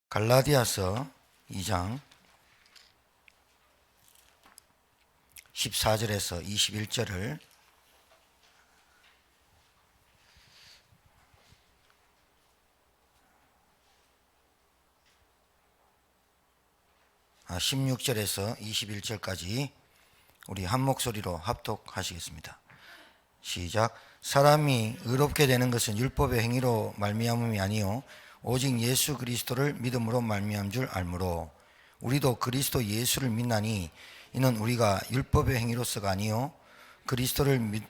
갈라디아서 2장 14절에서 21절을 아, 16절에서 21절까지 우리 한 목소리로 합독하시겠습니다. 시작. 사람이 의롭게 되는 것은 율법의 행위로 말미암음이 아니요 오직 예수 그리스도를 믿음으로 말미암은 줄 알므로 우리도 그리스도 예수를 믿나니 이는 우리가 율법의 행위로서가 아니요 그리스도를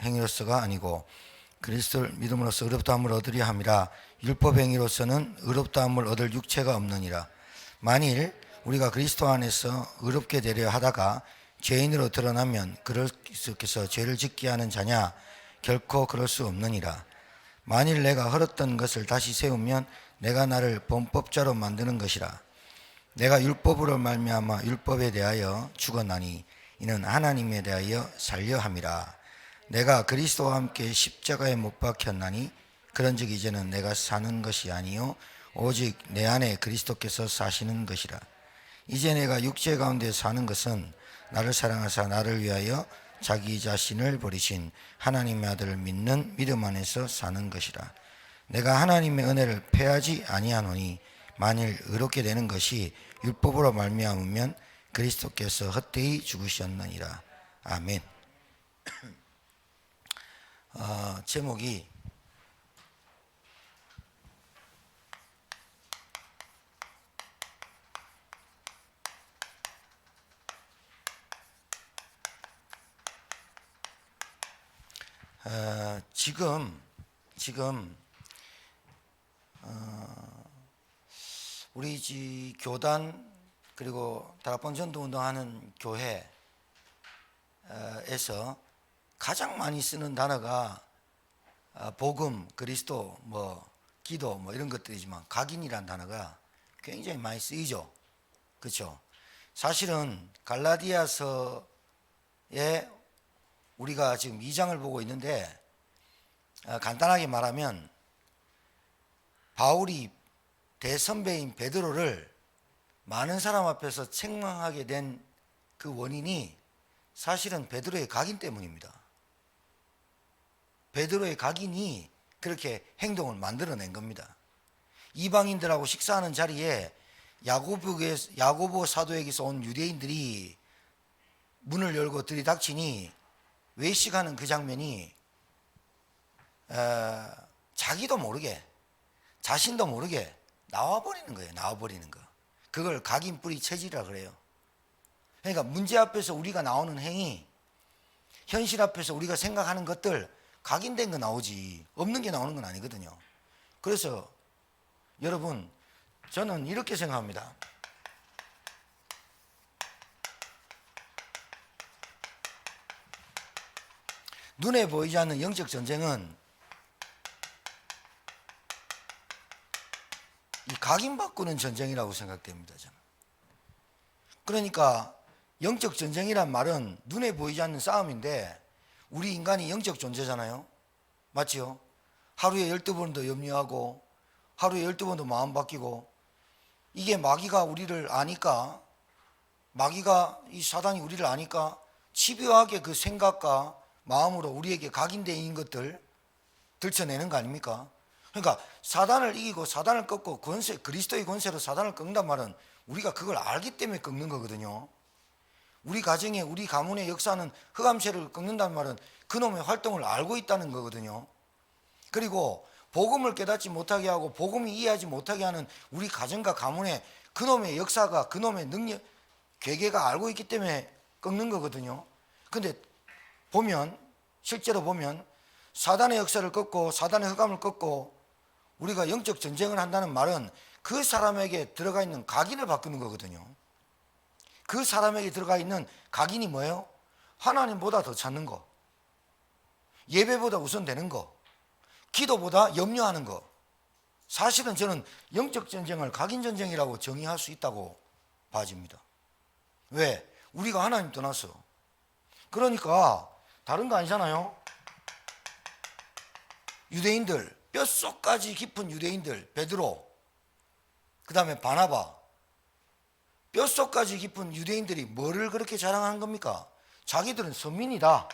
행위로서가 아니고 그리스도를 믿음으로써 의롭다함을 얻으려 함이라. 율법의 행위로서는 의롭다함을 얻을 육체가 없느니라. 만일 우리가 그리스도 안에서 의롭게 되려 하다가 죄인으로 드러나면 그리스도께서 죄를 짓게 하는 자냐? 결코 그럴 수 없느니라. 만일 내가 헐었던 것을 다시 세우면 내가 나를 범법자로 만드는 것이라. 내가 율법으로 말미암아 율법에 대하여 죽었나니 이는 하나님에 대하여 살려 함이라. 내가 그리스도와 함께 십자가에 못 박혔나니 그런즉 이제는 내가 사는 것이 아니요 오직 내 안에 그리스도께서 사시는 것이라. 이제 내가 육체 가운데 사는 것은 나를 사랑하사 나를 위하여 자기 자신을 버리신 하나님의 아들을 믿는 믿음 안에서 사는 것이라. 내가 하나님의 은혜를 패하지 아니하노니 만일 의롭게 되는 것이 율법으로 말미암으면 그리스도께서 헛되이 죽으셨느니라. 아멘. 제목이 지금 우리 교단 그리고 다락방 전도운동하는 교회에서 가장 많이 쓰는 단어가 복음, 그리스도, 기도 이런 것들이지만 각인이라는 단어가 굉장히 많이 쓰이죠. 그렇죠? 사실은 갈라디아서에 우리가 지금 2장을 보고 있는데 간단하게 말하면 바울이 대선배인 베드로를 많은 사람 앞에서 책망하게 된 그 원인이 사실은 베드로의 각인 때문입니다. 베드로의 각인이 그렇게 행동을 만들어낸 겁니다. 이방인들하고 식사하는 자리에 야고보 사도에게서 온 유대인들이 문을 열고 들이닥치니 외식하는 그 장면이 자기도 모르게 자신도 모르게 나와버리는 거예요. 나와버리는 거. 그걸 각인 뿌리 체질이라 그래요. 그러니까 문제 앞에서 우리가 나오는 행위, 현실 앞에서 우리가 생각하는 것들 각인된 거 나오지 없는 게 나오는 건 아니거든요. 그래서 여러분, 저는 이렇게 생각합니다. 눈에 보이지 않는 영적 전쟁은 이 각인 바꾸는 전쟁이라고 생각됩니다. 저는. 그러니까 영적 전쟁이란 말은 눈에 보이지 않는 싸움인데 우리 인간이 영적 존재잖아요. 맞지요? 하루에 12번도 염려하고 하루에 12번도 마음 바뀌고 이게 마귀가 우리를 아니까 이 사단이 우리를 아니까 집요하게 그 생각과 마음으로 우리에게 각인되어 있는 것들 들춰내는 거 아닙니까? 그러니까 사단을 이기고 사단을 꺾고 그리스도의 권세로 사단을 꺾는단 말은 우리가 그걸 알기 때문에 꺾는 거거든요. 우리 가정에 우리 가문의 역사는 흑암세를 꺾는단 말은 그놈의 활동을 알고 있다는 거거든요. 그리고 복음을 깨닫지 못하게 하고 복음이 이해하지 못하게 하는 우리 가정과 가문의 그놈의 역사가 그놈의 능력 괴계가 알고 있기 때문에 꺾는 거거든요. 근데 실제로 보면 사단의 역사를 꺾고 사단의 흑암을 꺾고 우리가 영적 전쟁을 한다는 말은 그 사람에게 들어가 있는 각인을 바꾸는 거거든요. 그 사람에게 들어가 있는 각인이 뭐예요? 하나님보다 더 찾는 거, 예배보다 우선되는 거, 기도보다 염려하는 거. 사실은 저는 영적 전쟁을 각인 전쟁이라고 정의할 수 있다고 봐집니다. 왜? 우리가 하나님 떠났어. 그러니까 다른 거 아니잖아요. 유대인들, 뼛속까지 깊은 유대인들, 베드로 그 다음에 바나바, 뼛속까지 깊은 유대인들이 뭐를 그렇게 자랑하는 겁니까? 자기들은 선민이다.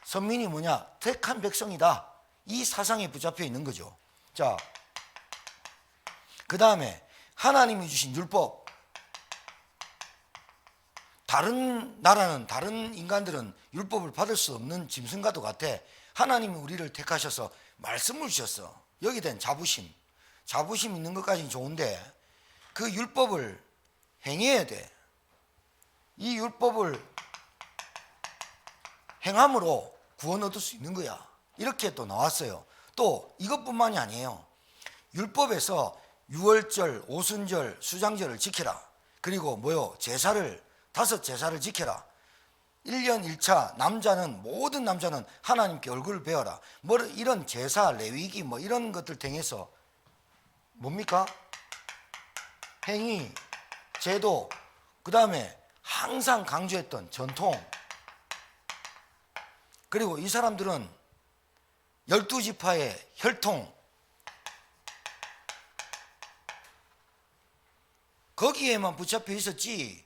선민이 뭐냐? 택한 백성이다. 이 사상에 붙잡혀 있는 거죠. 자, 그 다음에 하나님이 주신 율법. 다른 나라는, 다른 인간들은 율법을 받을 수 없는 짐승과도 같아. 하나님이 우리를 택하셔서 말씀을 주셨어. 여기에 대한 자부심 있는 것까지는 좋은데 그 율법을 행해야 돼. 이 율법을 행함으로 구원 얻을 수 있는 거야. 이렇게 또 나왔어요. 또 이것뿐만이 아니에요. 율법에서 유월절, 오순절, 수장절을 지켜라. 그리고 다섯 제사를 지켜라. 1년 1차 모든 남자는 하나님께 얼굴을 배워라. 이런 제사, 레위기 이런 것들 통해서 뭡니까? 행위, 제도, 그 다음에 항상 강조했던 전통. 그리고 이 사람들은 12지파의 혈통, 거기에만 붙잡혀 있었지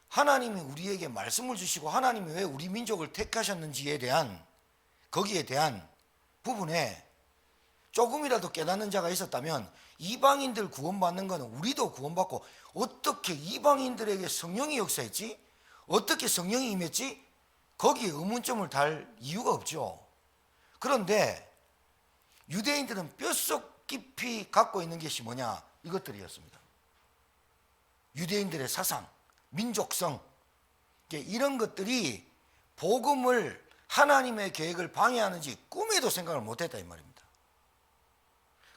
하나님이 우리에게 말씀을 주시고 하나님이 왜 우리 민족을 택하셨는지에 대한 거기에 대한 부분에 조금이라도 깨닫는 자가 있었다면 이방인들 구원받는 것은 우리도 구원받고 어떻게 이방인들에게 성령이 역사했지? 어떻게 성령이 임했지? 거기에 의문점을 달 이유가 없죠. 그런데 유대인들은 뼛속 깊이 갖고 있는 것이 뭐냐? 이것들이었습니다. 유대인들의 사상, 민족성, 이런 것들이 복음을 하나님의 계획을 방해하는지 꿈에도 생각을 못했다 이 말입니다.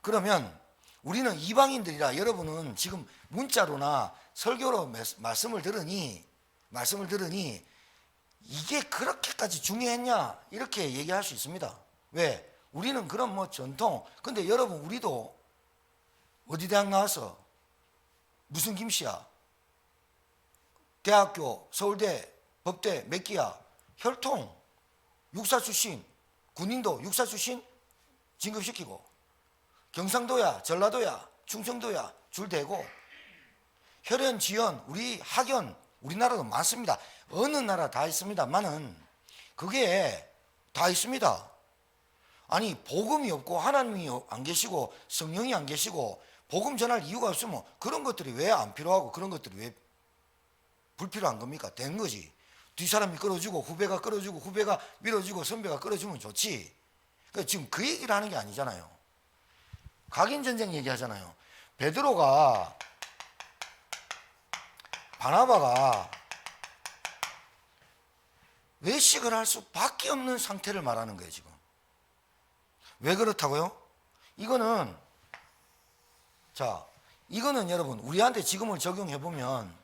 그러면 우리는 이방인들이라 여러분은 지금 문자로나 설교로 말씀을 들으니 이게 그렇게까지 중요했냐 이렇게 얘기할 수 있습니다. 왜? 우리는 그런 전통. 근데 여러분 우리도 어디 대학 나와서 무슨 김씨야? 대학교, 서울대, 법대 몇 기야? 혈통, 육사 출신, 군인도 육사 출신 진급시키고 경상도야, 전라도야, 충청도야 줄 대고 혈연, 지연, 우리 학연 우리나라도 많습니다. 어느 나라 다 있습니다만은 그게 다 있습니다. 아니 복음이 없고 하나님이 안 계시고 성령이 안 계시고 복음 전할 이유가 없으면 그런 것들이 왜 안 필요하고 그런 것들이 왜 불필요한 겁니까? 된 거지. 뒷사람이 끌어주고 후배가 끌어주고 후배가 밀어주고 선배가 끌어주면 좋지. 그러니까 지금 그 얘기를 하는 게 아니잖아요. 각인전쟁 얘기하잖아요. 베드로가 바나바가 외식을 할 수밖에 없는 상태를 말하는 거예요. 지금 왜 그렇다고요? 이거는 여러분 우리한테 지금을 적용해 보면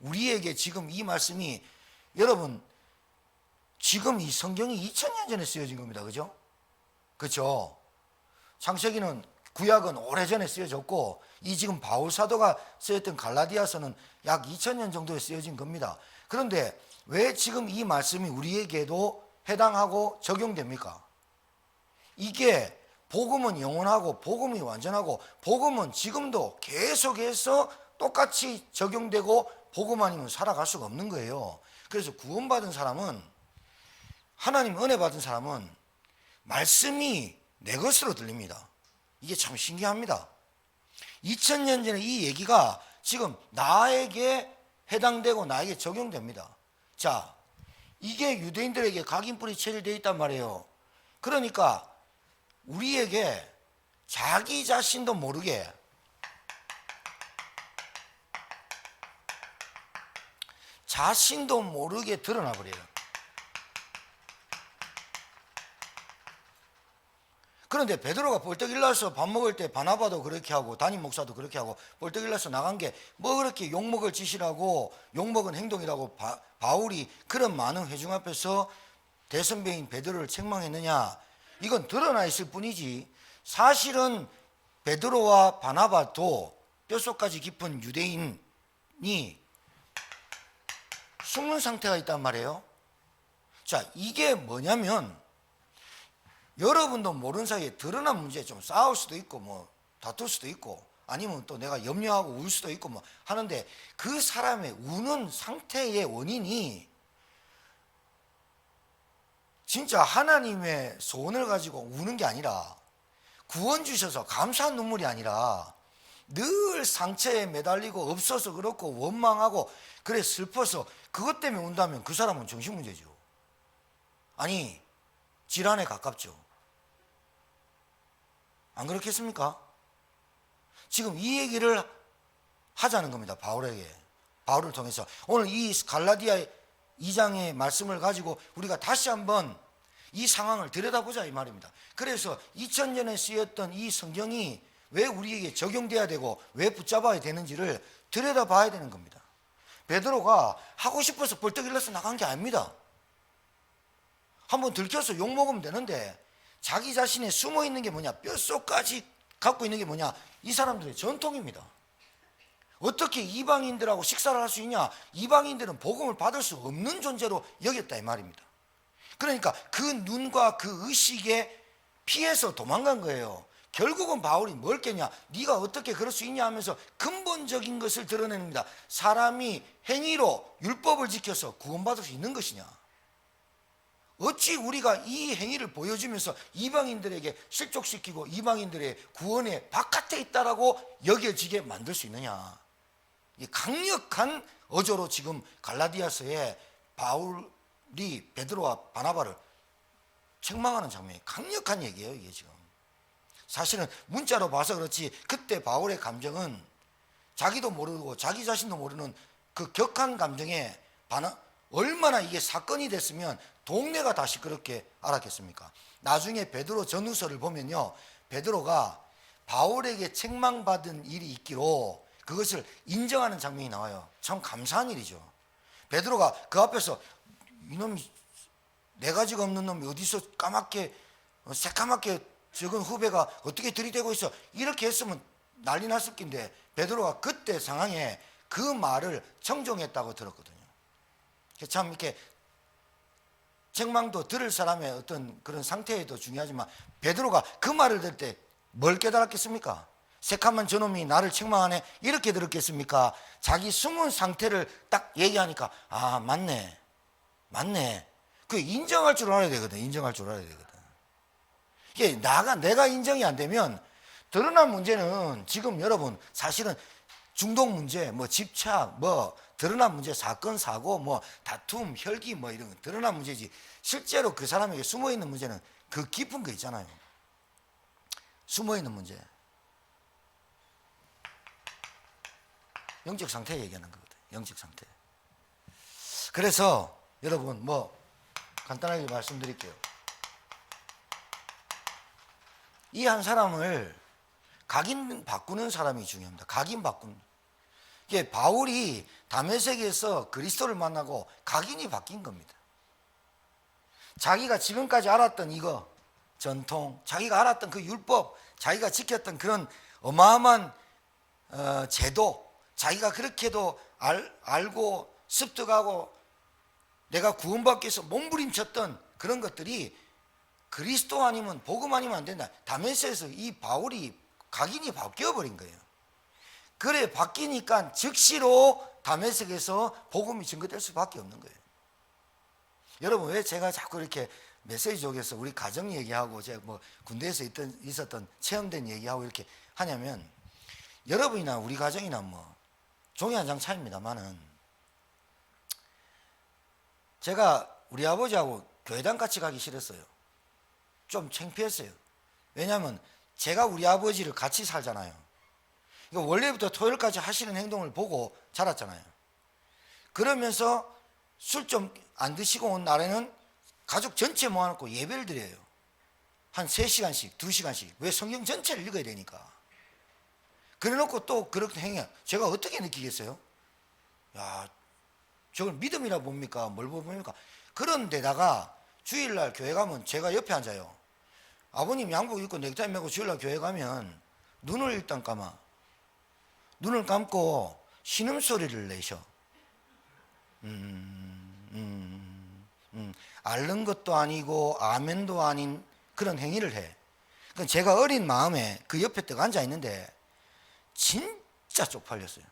우리에게 지금 이 말씀이 여러분 지금 이 성경이 2000년 전에 쓰여진 겁니다. 그죠? 그렇죠? 창세기는 구약은 오래전에 쓰여졌고 이 지금 바울 사도가 쓰였던 갈라디아서는 약 2000년 정도에 쓰여진 겁니다. 그런데 왜 지금 이 말씀이 우리에게도 해당하고 적용됩니까? 이게 복음은 영원하고 복음이 완전하고 복음은 지금도 계속해서 똑같이 적용되고 복음 아니면 살아갈 수가 없는 거예요. 그래서 구원받은 사람은 하나님 은혜 받은 사람은 말씀이 내 것으로 들립니다. 이게 참 신기합니다. 2000년 전에 이 얘기가 지금 나에게 해당되고 나에게 적용됩니다. 자, 이게 유대인들에게 각인뿔이 체질되어 있단 말이에요. 그러니까 우리에게 자기 자신도 모르게 드러나 버려요. 그런데 베드로가 벌떡일어나서 밥 먹을 때 바나바도 그렇게 하고 담임 목사도 그렇게 하고 벌떡일어나서 나간 게 뭐 그렇게 욕먹을 짓이라고 욕먹은 행동이라고 바울이 그런 많은 회중 앞에서 대선배인 베드로를 책망했느냐? 이건 드러나 있을 뿐이지 사실은 베드로와 바나바도 뼛속까지 깊은 유대인이 숨은 상태가 있단 말이에요. 자, 이게 뭐냐면 여러분도 모르는 사이에 드러난 문제에 좀 싸울 수도 있고 다툴 수도 있고 아니면 또 내가 염려하고 울 수도 있고 뭐 하는데, 그 사람의 우는 상태의 원인이 진짜 하나님의 소원을 가지고 우는 게 아니라, 구원 주셔서 감사한 눈물이 아니라 늘 상처에 매달리고 없어서 그렇고 원망하고 그래 슬퍼서 그것 때문에 운다면 그 사람은 정신문제죠. 아니, 질환에 가깝죠. 안 그렇겠습니까? 지금 이 얘기를 하자는 겁니다. 바울을 통해서 오늘 이 갈라디아 2장의 말씀을 가지고 우리가 다시 한번 이 상황을 들여다보자 이 말입니다. 그래서 2000년에 쓰였던 이 성경이 왜 우리에게 적용돼야 되고 왜 붙잡아야 되는지를 들여다봐야 되는 겁니다. 베드로가 하고 싶어서 벌떡 일어서 나간 게 아닙니다. 한번 들켜서 욕먹으면 되는데, 자기 자신에 숨어있는 게 뭐냐, 뼛속까지 갖고 있는 게 뭐냐, 이 사람들의 전통입니다. 어떻게 이방인들하고 식사를 할 수 있냐, 이방인들은 복음을 받을 수 없는 존재로 여겼다 이 말입니다. 그러니까 그 눈과 그 의식에 피해서 도망간 거예요. 결국은 바울이 뭘 깼냐, 네가 어떻게 그럴 수 있냐 하면서 근본적인 것을 드러냅니다. 사람이 행위로 율법을 지켜서 구원받을 수 있는 것이냐, 어찌 우리가 이 행위를 보여주면서 이방인들에게 실족시키고 이방인들의 구원의 바깥에 있다라고 여겨지게 만들 수 있느냐. 이 강력한 어조로 지금 갈라디아서에 바울이 베드로와 바나바를 책망하는 장면이 강력한 얘기예요. 이게 지금 사실은 문자로 봐서 그렇지, 그때 바울의 감정은 자기도 모르고 자기 자신도 모르는 그 격한 감정에 얼마나 이게 사건이 됐으면 동네가 다 시끄럽게 알았겠습니까? 나중에 베드로 전후서를 보면요, 베드로가 바울에게 책망받은 일이 있기로 그것을 인정하는 장면이 나와요. 참 감사한 일이죠. 베드로가 그 앞에서 이놈이 네 가지가 없는 놈이 어디서 새까맣게 적은 후배가 어떻게 들이대고 있어, 이렇게 했으면 난리 났을 낀데 베드로가 그때 상황에 그 말을 청종했다고 들었거든요. 참 이렇게 책망도 들을 사람의 어떤 그런 상태에도 중요하지만, 베드로가 그 말을 들을 때 뭘 깨달았겠습니까? 새카만 저놈이 나를 책망하네, 이렇게 들었겠습니까? 자기 숨은 상태를 딱 얘기하니까 아, 맞네 그 인정할 줄 알아야 되거든. 이게 내가 인정이 안 되면 드러난 문제는, 지금 여러분 사실은 중독 문제, 뭐 집착, 뭐 드러난 문제, 사건 사고, 뭐 다툼, 혈기, 뭐 이런 거 드러난 문제지, 실제로 그 사람에게 숨어있는 문제는 그 깊은 거 있잖아요. 숨어있는 문제, 영적 상태 얘기하는 거거든. 영적 상태. 그래서 여러분 뭐 간단하게 말씀드릴게요. 이 한 사람을 각인 바꾸는 사람이 중요합니다. 각인 바꾸는. 이게 바울이 다메섹에서 그리스도를 만나고 각인이 바뀐 겁니다. 자기가 지금까지 알았던 이거 전통, 자기가 알았던 그 율법, 자기가 지켰던 그런 어마어마한 제도, 자기가 그렇게도 알고 습득하고 내가 구원받기 위해서 몸부림쳤던 그런 것들이 그리스도 아니면 복음 아니면 안 된다. 다메섹에서 이 바울이 각인이 바뀌어버린 거예요. 그래 바뀌니까 즉시로 다메섹에서 복음이 증거될 수밖에 없는 거예요. 여러분, 왜 제가 자꾸 이렇게 메시지 쪽에서 우리 가정 얘기하고 제가 뭐 군대에서 있었던 체험된 얘기하고 이렇게 하냐면, 여러분이나 우리 가정이나 뭐 종이 한 장 차이입니다만은, 제가 우리 아버지하고 교회당 같이 가기 싫었어요. 좀 창피했어요. 왜냐하면 제가 우리 아버지를 같이 살잖아요. 원래부터 토요일까지 하시는 행동을 보고 자랐잖아요. 그러면서 술 좀 안 드시고 온 날에는 가족 전체 모아놓고 예배를 드려요. 한 3시간씩 2시간씩. 왜? 성경 전체를 읽어야 되니까. 그래놓고 또 그렇게 행해. 제가 어떻게 느끼겠어요? 야, 저걸 믿음이라 봅니까? 뭘 봅니까? 그런데다가 주일날 교회 가면 제가 옆에 앉아요. 아버님 양복 입고 넥타이 메고 주일날 교회 가면 눈을 일단 감아. 눈을 감고 신음소리를 내셔. 앓는 것도 아니고 아멘도 아닌 그런 행위를 해. 그러니까 제가 어린 마음에 그 옆에 딱 앉아 있는데, 진짜 쪽팔렸어요.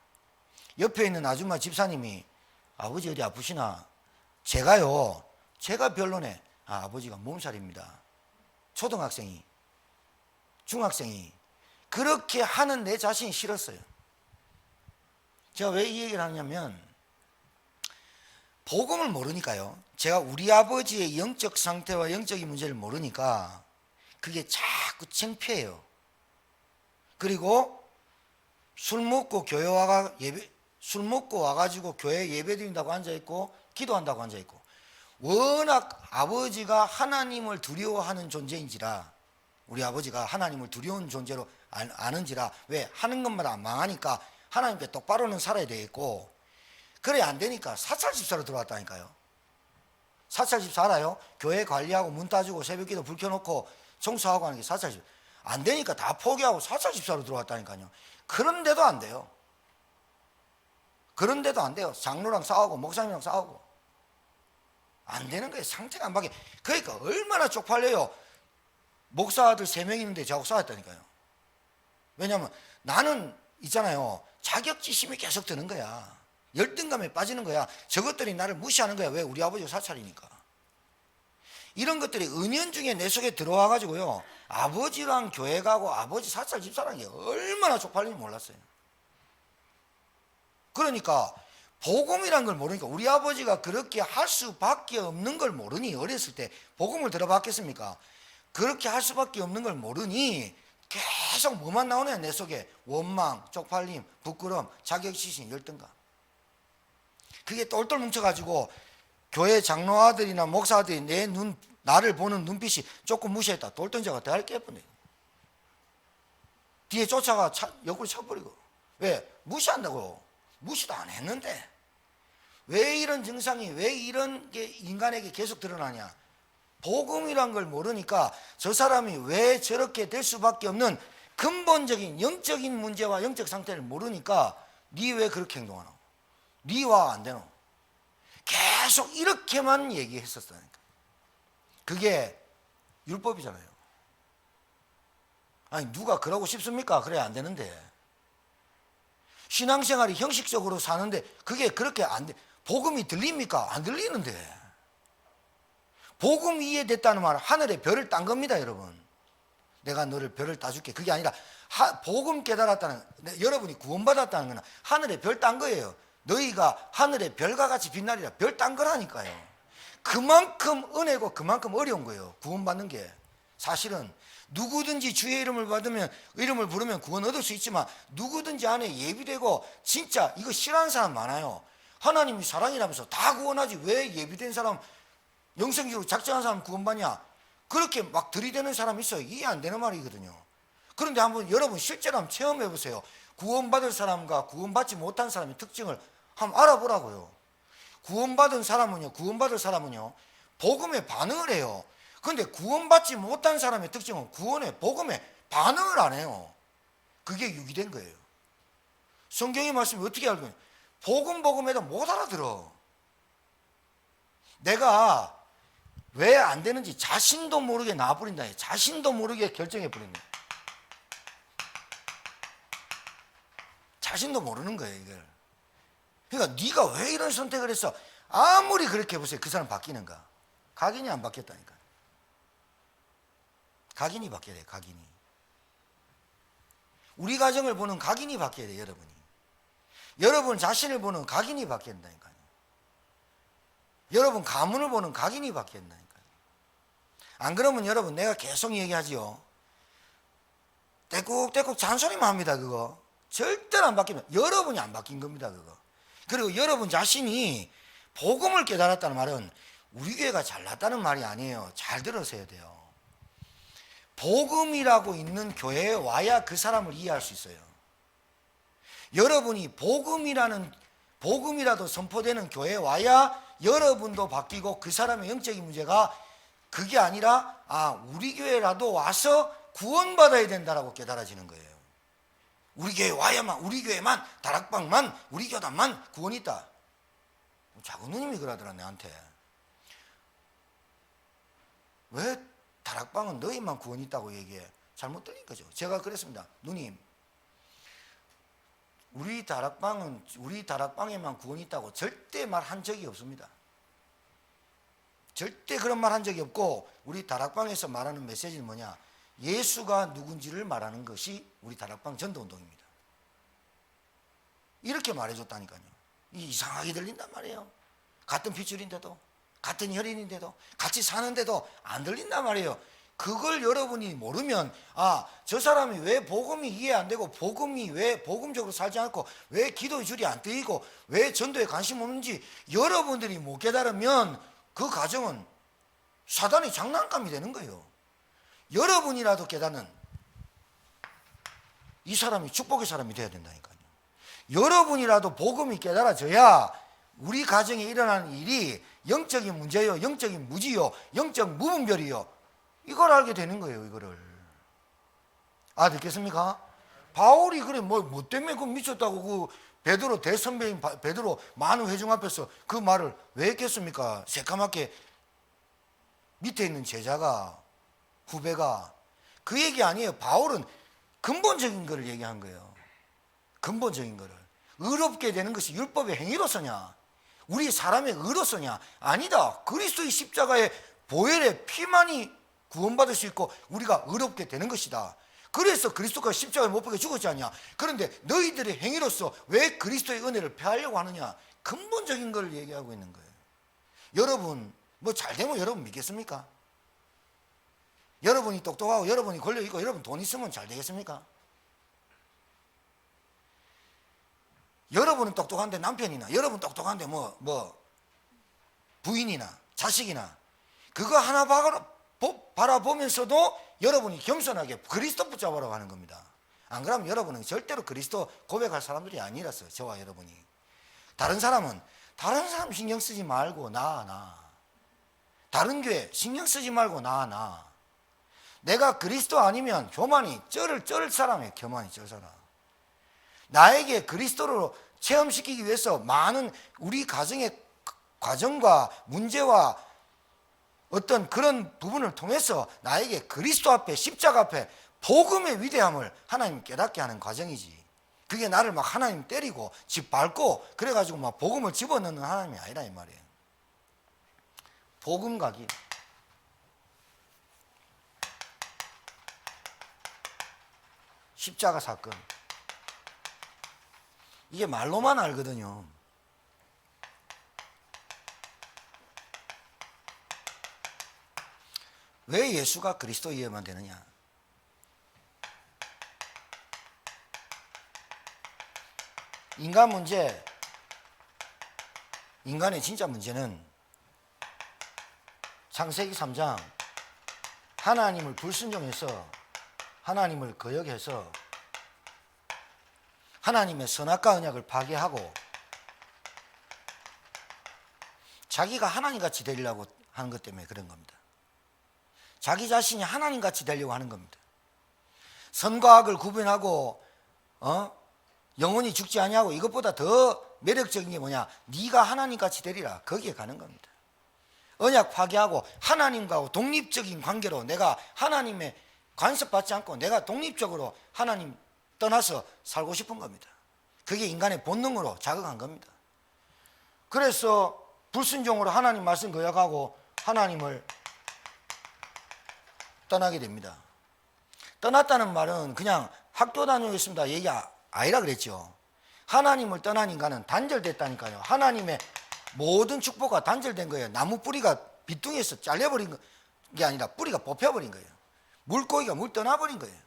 옆에 있는 아줌마 집사님이 아버지 어디 아프시나? 제가 변론해. 아버지가 몸살입니다. 초등학생이, 중학생이 그렇게 하는 내 자신이 싫었어요. 제가 왜 이 얘기를 하냐면 복음을 모르니까요. 제가 우리 아버지의 영적 상태와 영적인 문제를 모르니까 그게 자꾸 창피해요. 그리고 술 먹고 술 먹고 와가지고 교회 예배 드린다고 앉아있고 기도한다고 앉아있고, 워낙 아버지가 하나님을 두려워하는 존재인지라, 우리 아버지가 하나님을 두려운 존재로 아는지라, 왜 하는 것마다 망하니까 하나님께 똑바로는 살아야 되겠고, 그래 안 되니까 사찰집사로 들어왔다니까요. 사찰집사 알아요? 교회 관리하고 문 따주고 새벽기도 불 켜놓고 청소하고 하는 게 사찰집사. 안 되니까 다 포기하고 사찰집사로 들어왔다니까요. 그런데도 안 돼요. 그런데도 안 돼요. 장로랑 싸우고 목사님이랑 싸우고 안 되는 거예요. 상태가 안 바뀌어. 그러니까 얼마나 쪽팔려요. 목사들 3명 있는데 저하고 싸웠다니까요. 왜냐하면 나는 있잖아요, 자격지심이 계속 드는 거야. 열등감에 빠지는 거야. 저것들이 나를 무시하는 거야. 왜? 우리 아버지가 사찰이니까. 이런 것들이 은연중에 내 속에 들어와 가지고요, 아버지랑 교회 가고 아버지 사찰 집사라는 게 얼마나 쪽팔린지 몰랐어요. 그러니까 복음이란 걸 모르니까, 우리 아버지가 그렇게 할 수밖에 없는 걸 모르니, 어렸을 때 복음을 들어봤겠습니까? 그렇게 할 수밖에 없는 걸 모르니 계속 뭐만 나오냐, 내 속에 원망, 쪽팔림, 부끄러움, 자격지심, 열등감. 그게 똘똘 뭉쳐가지고 교회 장로 아들이나 목사 아들이 나를 보는 눈빛이 조금 무시했다, 돌 던져가 대할 깨뿐해. 뒤에 쫓아가 옆구리 쳐버리고. 왜? 무시한다고. 무시도 안 했는데 왜 이런 증상이, 왜 이런 게 인간에게 계속 드러나냐? 복음이란 걸 모르니까 저 사람이 왜 저렇게 될 수밖에 없는 근본적인 영적인 문제와 영적 상태를 모르니까 니 왜 그렇게 행동하노? 니와 안 되노? 계속 이렇게만 얘기했었다니까. 그게 율법이잖아요. 아니 누가 그러고 싶습니까? 그래야 안 되는데. 신앙생활이 형식적으로 사는데 그게 그렇게 안 돼. 복음이 들립니까? 안 들리는데. 복음 이해됐다는 말은 하늘에 별을 딴 겁니다, 여러분. 내가 너를 별을 따줄게. 그게 아니라 복음 깨달았다는, 여러분이 구원받았다는 건 하늘에 별 딴 거예요. 너희가 하늘에 별과 같이 빛나리라. 별 딴 거라니까요. 그만큼 은혜고 그만큼 어려운 거예요, 구원받는 게. 사실은 누구든지 주의 이름을 부르면 구원 얻을 수 있지만, 누구든지 안에 예비되고, 진짜 이거 싫어하는 사람 많아요. 하나님이 사랑이라면서 다 구원하지 왜 예비된 사람, 영성적으로 작정한 사람 구원받냐? 그렇게 막 들이대는 사람이 있어요. 이해 안 되는 말이거든요. 그런데 한번 여러분 실제로 한번 체험해 보세요. 구원받을 사람과 구원받지 못한 사람의 특징을 한번 알아보라고요. 구원받을 사람은요 복음에 반응을 해요. 그런데 구원받지 못한 사람의 특징은 복음에 반응을 안 해요. 그게 유기된 거예요. 성경의 말씀이 어떻게 알고 있냐? 복음해도 못 알아들어. 내가 왜 안 되는지 자신도 모르게 나와버린다. 자신도 모르게 결정해버린다. 자신도 모르는 거예요, 이걸. 그러니까 네가 왜 이런 선택을 했어? 아무리 그렇게 해보세요. 그 사람 바뀌는가? 각인이 안 바뀌었다니까. 각인이 바뀌어야 돼요, 각인이. 우리 가정을 보는 각인이 바뀌어야 돼요, 여러분이. 여러분 자신을 보는 각인이 바뀌어야 된다니까요. 여러분 가문을 보는 각인이 바뀌어야 된다니까요. 안 그러면 여러분, 내가 계속 얘기하지요. 떼꾹떼꾹 잔소리만 합니다, 그거. 절대로 안 바뀌면 여러분이 안 바뀐 겁니다, 그거. 그리고 여러분 자신이 복음을 깨달았다는 말은 우리 교회가 잘났다는 말이 아니에요. 잘 들으셔야 돼요. 복음이라고 있는 교회에 와야 그 사람을 이해할 수 있어요. 여러분이 복음이라도 선포되는 교회에 와야 여러분도 바뀌고, 그 사람의 영적인 문제가 그게 아니라 우리 교회라도 와서 구원받아야 된다라고 깨달아지는 거예요. 우리 교회 와야만, 우리 교회만, 다락방만, 우리 교단만 구원이 있다. 작은 누님이 그러더라, 내한테. 왜 다락방은 너희만 구원이 있다고 얘기해? 잘못 들린 거죠. 제가 그랬습니다. 누님, 우리 다락방에만 구원이 있다고 절대 말한 적이 없습니다. 절대 그런 말 한 적이 없고, 우리 다락방에서 말하는 메시지는 뭐냐? 예수가 누군지를 말하는 것이 우리 다락방 전도운동입니다. 이렇게 말해줬다니까요. 이상하게 들린단 말이에요. 같은 핏줄인데도, 같은 혈인인데도, 같이 사는데도 안 들린단 말이에요. 그걸 여러분이 모르면, 저 사람이 왜 복음이 이해 안 되고, 복음이 왜 복음적으로 살지 않고, 왜 기도의 줄이 안 뜨이고, 왜 전도에 관심 없는지 여러분들이 못 깨달으면 그 가정은 사단의 장난감이 되는 거예요. 여러분이라도 깨닫는 이 사람이 축복의 사람이 돼야 된다니까요. 여러분이라도 복음이 깨달아져야 우리 가정에 일어나는 일이 영적인 문제요, 영적인 무지요, 영적 무분별이요, 이걸 알게 되는 거예요. 이거를 듣겠습니까? 바울이 그래 뭐 때문에 그 미쳤다고 그 베드로 대선배인 베드로 많은 회중 앞에서 그 말을 왜 했겠습니까? 새까맣게 밑에 있는 제자가, 후배가 그 얘기 아니에요. 바울은 근본적인 거를 얘기한 거예요. 근본적인 거를. 의롭게 되는 것이 율법의 행위로서냐, 우리 사람의 의로서냐? 아니다. 그리스도의 십자가의 보혈의 피만이 구원받을 수 있고 우리가 의롭게 되는 것이다. 그래서 그리스도가 십자가에 못 박혀 죽었지 않냐? 그런데 너희들의 행위로서 왜 그리스도의 은혜를 폐하려고 하느냐? 근본적인 걸 얘기하고 있는 거예요. 여러분 뭐 잘되면 여러분 믿겠습니까? 여러분이 똑똑하고 여러분이 권력있고 여러분 돈 있으면 잘 되겠습니까? 여러분은 똑똑한데 남편이나, 여러분 똑똑한데 부인이나 자식이나, 그거 하나 바라보면서도 여러분이 겸손하게 그리스도 붙잡으라고 하는 겁니다. 안 그러면 여러분은 절대로 그리스도 고백할 사람들이 아니라서요. 저와 여러분이. 다른 사람 신경 쓰지 말고 나 다른 교회 신경 쓰지 말고 나 내가 그리스도 아니면 교만이 쩔 사람이에요. 교만이 쩔 사람. 나에게 그리스도로 체험시키기 위해서 많은 우리 가정의 과정과 문제와 어떤 그런 부분을 통해서 나에게 그리스도 앞에, 십자가 앞에 복음의 위대함을 하나님 깨닫게 하는 과정이지, 그게 나를 막 하나님 때리고 집 밟고 그래가지고 막 복음을 집어넣는 하나님이 아니라 이 말이에요. 복음 가기. 십자가 사건. 이게 말로만 알거든요. 왜 예수가 그리스도 이해만 되느냐? 인간 문제, 인간의 진짜 문제는 창세기 3장 하나님을 불순종해서, 하나님을 거역해서 하나님의 선악과 언약을 파괴하고 자기가 하나님같이 되려고 하는 것 때문에 그런 겁니다. 자기 자신이 하나님같이 되려고 하는 겁니다. 선과 악을 구분하고 영원히 죽지 아니하고, 이것보다 더 매력적인 게 뭐냐? 네가 하나님같이 되리라. 거기에 가는 겁니다. 언약 파괴하고 하나님과 독립적인 관계로, 내가 하나님의 간섭받지 않고 내가 독립적으로 하나님 떠나서 살고 싶은 겁니다. 그게 인간의 본능으로 자극한 겁니다. 그래서 불순종으로 하나님 말씀 거역하고 하나님을 떠나게 됩니다. 떠났다는 말은 그냥 학교 다니고 있습니다 얘기 아니라 그랬죠. 하나님을 떠난 인간은 단절됐다니까요. 하나님의 모든 축복과 단절된 거예요. 나무 뿌리가 비뚱해서 잘려버린 게 아니라 뿌리가 뽑혀버린 거예요. 물고기가 물 떠나버린 거예요.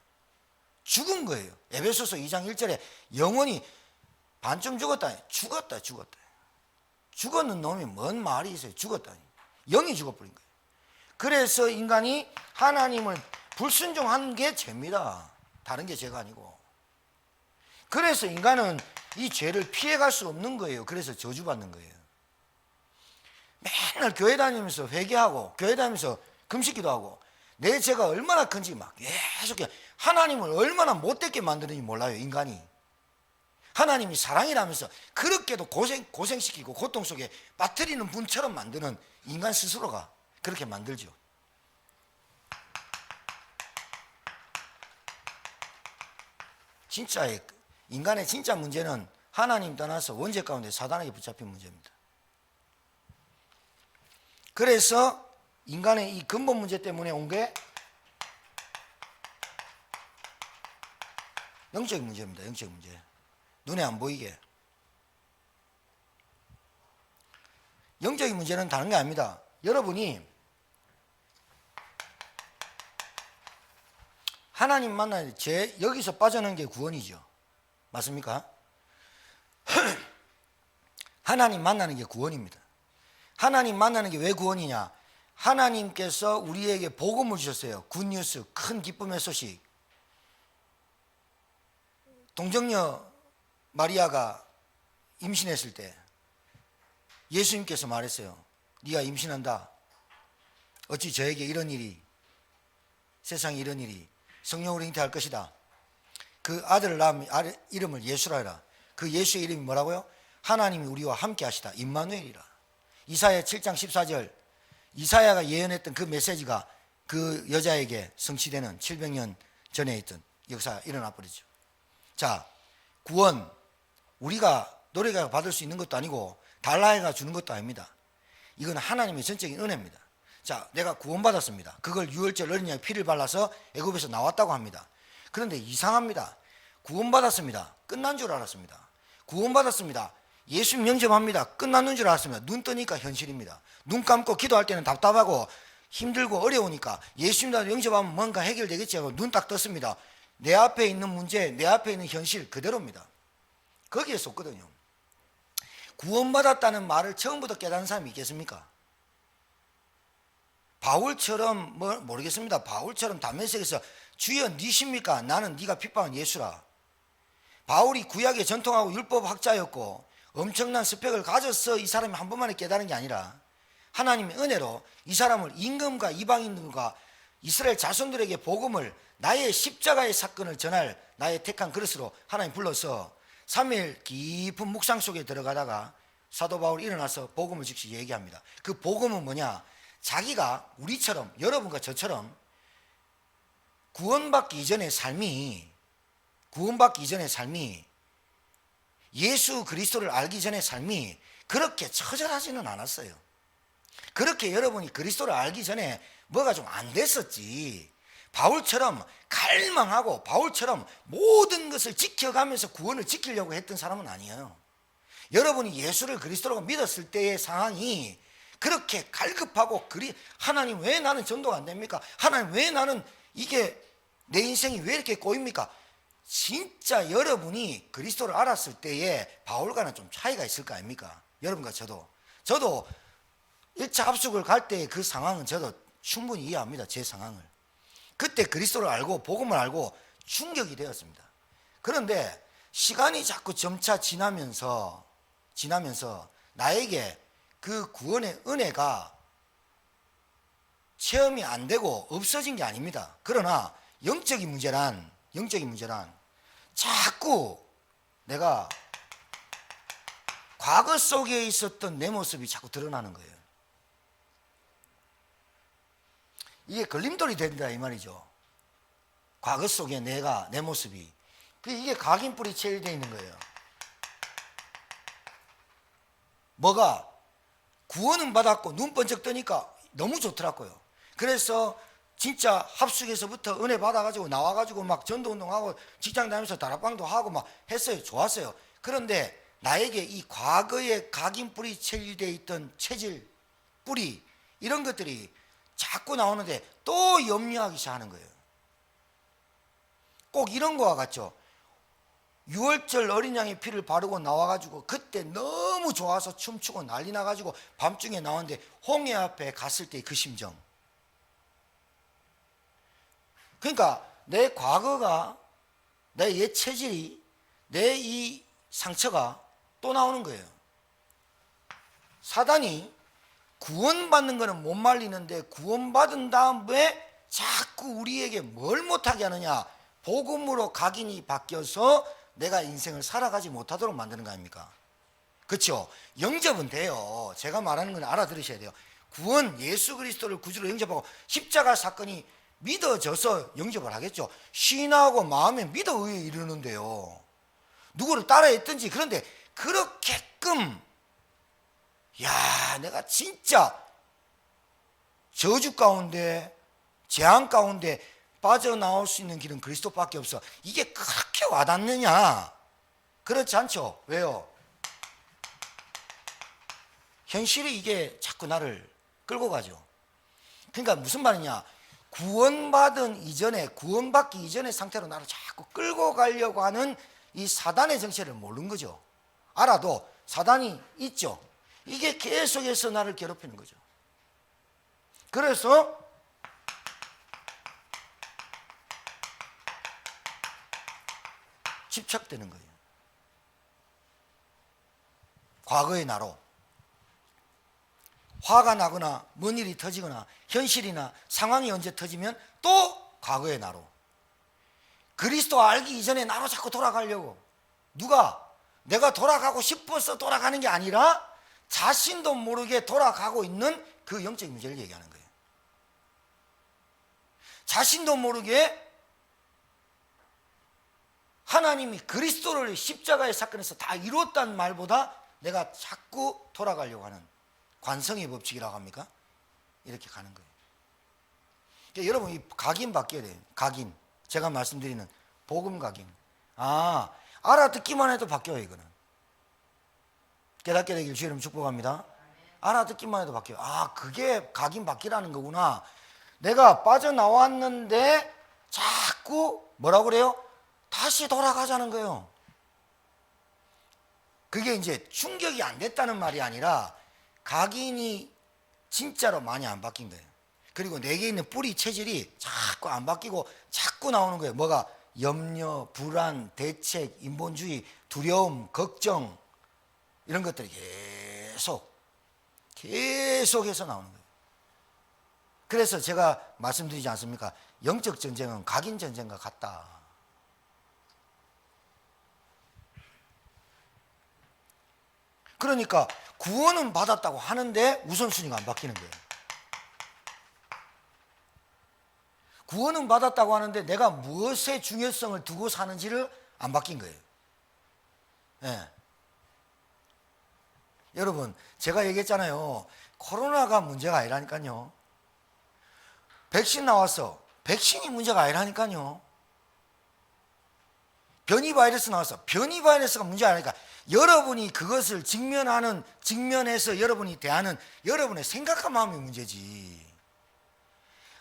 죽은 거예요. 에베소서 2장 1절에 영혼이 반쯤 죽었다. 죽었는 놈이 뭔 말이 있어요. 죽었다니. 영이 죽어버린 거예요. 그래서 인간이 하나님을 불순종한 게 죄입니다. 다른 게 죄가 아니고. 그래서 인간은 이 죄를 피해갈 수 없는 거예요. 그래서 저주받는 거예요. 맨날 교회 다니면서 회개하고 교회 다니면서 금식기도 하고 내 죄가 얼마나 큰지 막 계속 하나님을 얼마나 못되게 만드는지 몰라요. 인간이. 하나님이 사랑이라면서 그렇게도 고생시키고 고통 속에 빠뜨리는 분처럼 만드는 인간 스스로가 그렇게 만들죠. 진짜의 인간의 진짜 문제는 하나님 떠나서 원죄 가운데 사단에게 붙잡힌 문제입니다. 그래서 인간의 이 근본 문제 때문에 온 게 영적인 문제입니다. 영적인 문제. 눈에 안 보이게. 영적인 문제는 다른 게 아닙니다. 여러분이 하나님 만날 때 여기서 빠져나온 게 구원이죠. 맞습니까? 하나님 만나는 게 구원입니다. 하나님 만나는 게 왜 구원이냐? 하나님께서 우리에게 복음을 주셨어요. 굿뉴스, 큰 기쁨의 소식. 동정녀 마리아가 임신했을 때 예수님께서 말했어요. 네가 임신한다. 어찌 저에게 이런 일이, 세상에 이런 일이 성령으로 잉태할 것이다. 그 아들을 낳으면 이름을 예수라 해라. 그 예수의 이름이 뭐라고요? 하나님이 우리와 함께 하시다. 임마누엘이라. 이사야 7장 14절 이사야가 예언했던 그 메시지가 그 여자에게 성취되는 700년 전에 있던 역사가 일어나 버리죠. 자, 구원 우리가 노력해 받을 수 있는 것도 아니고 달라해가 주는 것도 아닙니다. 이건 하나님의 전적인 은혜입니다. 자, 내가 구원받았습니다. 그걸 유월절 어린 양의 피를 발라서 애굽에서 나왔다고 합니다. 그런데 이상합니다. 구원받았습니다. 끝난 줄 알았습니다. 구원받았습니다. 예수님 영접합니다. 끝났는 줄 알았습니다. 눈 뜨니까 현실입니다. 눈 감고 기도할 때는 답답하고 힘들고 어려우니까 예수님도 영접하면 뭔가 해결되겠지 하고 눈 딱 떴습니다. 내 앞에 있는 문제, 내 앞에 있는 현실 그대로입니다. 거기에 속거든요. 구원받았다는 말을 처음부터 깨닫는 사람이 있겠습니까? 바울처럼 모르겠습니다. 바울처럼 다메섹에서 주여 니십니까? 나는 네가 핍박한 예수라. 바울이 구약에 전통하고 율법 학자였고 엄청난 스펙을 가져서 이 사람이 한 번만에 깨달은 게 아니라 하나님의 은혜로 이 사람을 임금과 이방인들과 이스라엘 자손들에게 복음을 나의 십자가의 사건을 전할 나의 택한 그릇으로 하나님 불러서 3일 깊은 묵상 속에 들어가다가 사도 바울이 일어나서 복음을 즉시 얘기합니다. 그 복음은 뭐냐? 자기가 우리처럼 여러분과 저처럼 구원받기 이전의 삶이 예수 그리스도를 알기 전의 삶이 그렇게 처절하지는 않았어요. 그렇게 여러분이 그리스도를 알기 전에 뭐가 좀 안 됐었지. 바울처럼 갈망하고 바울처럼 모든 것을 지켜가면서 구원을 지키려고 했던 사람은 아니에요. 여러분이 예수를 그리스도라고 믿었을 때의 상황이 그렇게 갈급하고 하나님 왜 나는 전도가 안 됩니까? 하나님 왜 나는 이게 내 인생이 왜 이렇게 꼬입니까? 진짜 여러분이 그리스도를 알았을 때에 바울과는 좀 차이가 있을 거 아닙니까? 여러분과 저도 1차 합숙을 갈 때의 그 상황은 저도 충분히 이해합니다. 제 상황을. 그때 그리스도를 알고 복음을 알고 충격이 되었습니다. 그런데 시간이 자꾸 점차 지나면서 나에게 그 구원의 은혜가 체험이 안 되고 없어진 게 아닙니다. 그러나 영적인 문제란 자꾸 내가 과거 속에 있었던 내 모습이 자꾸 드러나는 거예요. 이게 걸림돌이 된다 이 말이죠. 과거 속에 내 모습이. 이게 각인뿔이 체일되어 있는 거예요. 뭐가? 구원은 받았고 눈 번쩍 뜨니까 너무 좋더라고요. 그래서 진짜 합숙에서부터 은혜 받아가지고 나와가지고 막 전도운동하고 직장 다니면서 다락방도 하고 막 했어요. 좋았어요. 그런데 나에게 이 과거에 각인뿔이 체질되어 있던 체질, 뿌리 이런 것들이 자꾸 나오는데 또 염려하기 시작하는 거예요. 꼭 이런 거와 같죠. 6월절 어린 양의 피를 바르고 나와가지고 그때 너무 좋아서 춤추고 난리 나가지고 밤중에 나왔는데 홍해 앞에 갔을 때 그 심정. 그러니까 내 과거가, 내 옛 체질이, 내 이 상처가 또 나오는 거예요. 사단이 구원받는 거는 못 말리는데 구원받은 다음에 자꾸 우리에게 뭘 못하게 하느냐? 복음으로 각인이 바뀌어서 내가 인생을 살아가지 못하도록 만드는 거 아닙니까? 그렇죠? 영접은 돼요. 제가 말하는 건 알아들으셔야 돼요. 구원, 예수 그리스도를 구주로 영접하고 십자가 사건이 믿어져서 영접을 하겠죠. 신하고 마음에 믿어 이르는데요. 누구를 따라했든지. 그런데 그렇게끔 야, 내가 진짜 저주 가운데, 재앙 가운데 빠져나올 수 있는 길은 그리스도밖에 없어. 이게 그렇게 와닿느냐? 그렇지 않죠? 왜요? 현실이 이게 자꾸 나를 끌고 가죠. 그러니까 무슨 말이냐? 구원받기 이전의 상태로 나를 자꾸 끌고 가려고 하는 이 사단의 정체를 모르는 거죠. 알아도 사단이 있죠. 이게 계속해서 나를 괴롭히는 거죠. 그래서 집착되는 거예요. 과거의 나로 화가 나거나 뭔 일이 터지거나 현실이나 상황이 언제 터지면 또 과거의 나로, 그리스도 알기 이전에 나로 자꾸 돌아가려고. 누가? 내가 돌아가고 싶어서 돌아가는 게 아니라 자신도 모르게 돌아가고 있는 그 영적 문제를 얘기하는 거예요. 자신도 모르게 하나님이 그리스도를 십자가의 사건에서 다 이뤘다는 말보다 내가 자꾸 돌아가려고 하는 관성의 법칙이라고 합니까? 이렇게 가는 거예요. 그러니까 여러분, 이 각인 바뀌어야 돼요. 각인. 제가 말씀드리는 복음 각인. 알아듣기만 해도 바뀌어요. 이거는 깨닫게 되길 주의 이름 축복합니다. 알아듣기만 해도 바뀌어요. 그게 각인 바뀌라는 거구나. 내가 빠져나왔는데 자꾸 뭐라고 그래요? 다시 돌아가자는 거예요. 그게 이제 충격이 안 됐다는 말이 아니라 각인이 진짜로 많이 안 바뀐 거예요. 그리고 내게 있는 뿌리 체질이 자꾸 안 바뀌고 자꾸 나오는 거예요. 뭐가? 염려, 불안, 대책, 인본주의, 두려움, 걱정, 이런 것들이 계속해서 나오는 거예요. 그래서 제가 말씀드리지 않습니까? 영적 전쟁은 각인 전쟁과 같다. 그러니까 구원은 받았다고 하는데 우선순위가 안 바뀌는 거예요. 구원은 받았다고 하는데 내가 무엇의 중요성을 두고 사는지를 안 바뀐 거예요. 네. 여러분, 제가 얘기했잖아요. 코로나가 문제가 아니라니까요. 백신 나왔어. 백신이 문제가 아니라니까요. 변이 바이러스 나왔어. 변이 바이러스가 문제가 아니니까 여러분이 그것을 직면해서 여러분이 대하는 여러분의 생각한 마음이 문제지.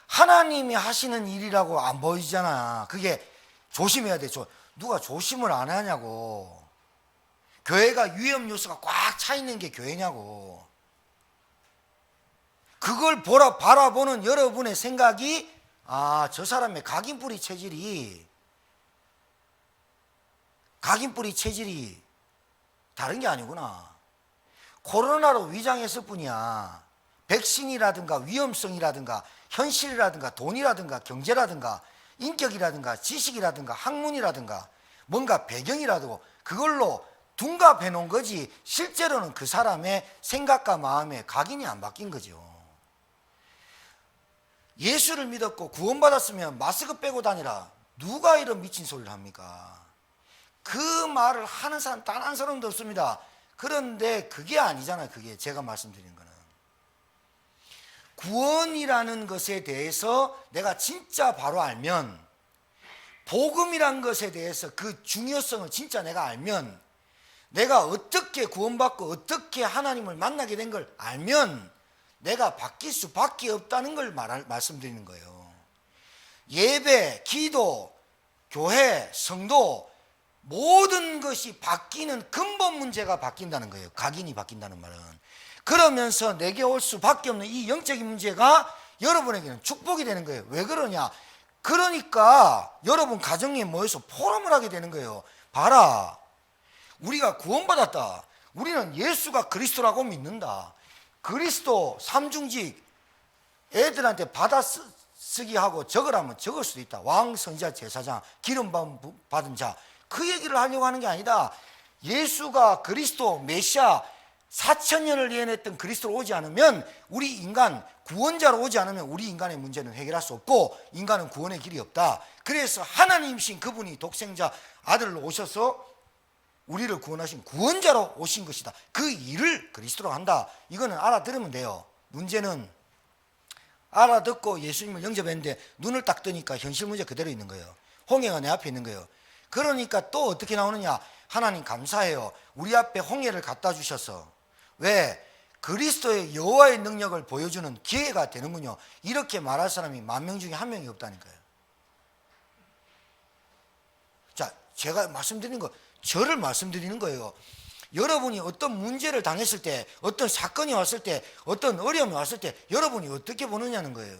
하나님이 하시는 일이라고 안 보이잖아. 그게 조심해야 돼. 누가 조심을 안 하냐고. 교회가 위험 요소가 꽉 차 있는 게 교회냐고. 그걸 바라보는 여러분의 생각이 저 사람의 각인뿌리 체질이 다른 게 아니구나. 코로나로 위장했을 뿐이야. 백신이라든가 위험성이라든가 현실이라든가 돈이라든가 경제라든가 인격이라든가 지식이라든가 학문이라든가 뭔가 배경이라도 그걸로 둔갑해 놓은 거지, 실제로는 그 사람의 생각과 마음에 각인이 안 바뀐 거죠. 예수를 믿었고 구원받았으면 마스크 빼고 다니라. 누가 이런 미친 소리를 합니까? 그 말을 하는 사람 단 한 사람도 없습니다. 그런데 그게 아니잖아요. 그게 제가 말씀드리는 거는 구원이라는 것에 대해서 내가 진짜 바로 알면, 복음이란 것에 대해서 그 중요성을 진짜 내가 알면, 내가 어떻게 구원받고 어떻게 하나님을 만나게 된 걸 알면 내가 바뀔 수밖에 없다는 걸 말씀드리는 거예요. 예배, 기도, 교회, 성도, 모든 것이 바뀌는 근본 문제가 바뀐다는 거예요. 각인이 바뀐다는 말은. 그러면서 내게 올 수밖에 없는 이 영적인 문제가 여러분에게는 축복이 되는 거예요. 왜 그러냐? 그러니까 여러분 가정에 모여서 포럼을 하게 되는 거예요. 봐라, 우리가 구원받았다. 우리는 예수가 그리스도라고 믿는다. 그리스도 삼중직 애들한테 받아 쓰기 하고 적으라면 적을 수도 있다. 왕, 선지자, 제사장, 기름 받은 자, 그 얘기를 하려고 하는 게 아니다. 예수가 그리스도 메시아 4,000년을 예언했던 그리스도로 오지 않으면, 우리 인간 구원자로 오지 않으면 우리 인간의 문제는 해결할 수 없고 인간은 구원의 길이 없다. 그래서 하나님이신 그분이 독생자 아들로 오셔서 우리를 구원하신 구원자로 오신 것이다. 그 일을 그리스도로 한다. 이거는 알아들으면 돼요. 문제는 알아듣고 예수님을 영접했는데 눈을 딱 뜨니까 현실 문제 그대로 있는 거예요. 홍해가 내 앞에 있는 거예요. 그러니까 또 어떻게 나오느냐? 하나님 감사해요. 우리 앞에 홍해를 갖다 주셔서. 왜? 그리스도의 여호와의 능력을 보여주는 기회가 되는군요. 이렇게 말할 사람이 10,000명 중에 1명이 없다니까요. 자, 제가 말씀드린 거, 저를 말씀드리는 거예요. 여러분이 어떤 문제를 당했을 때, 어떤 사건이 왔을 때, 어떤 어려움이 왔을 때 여러분이 어떻게 보느냐는 거예요.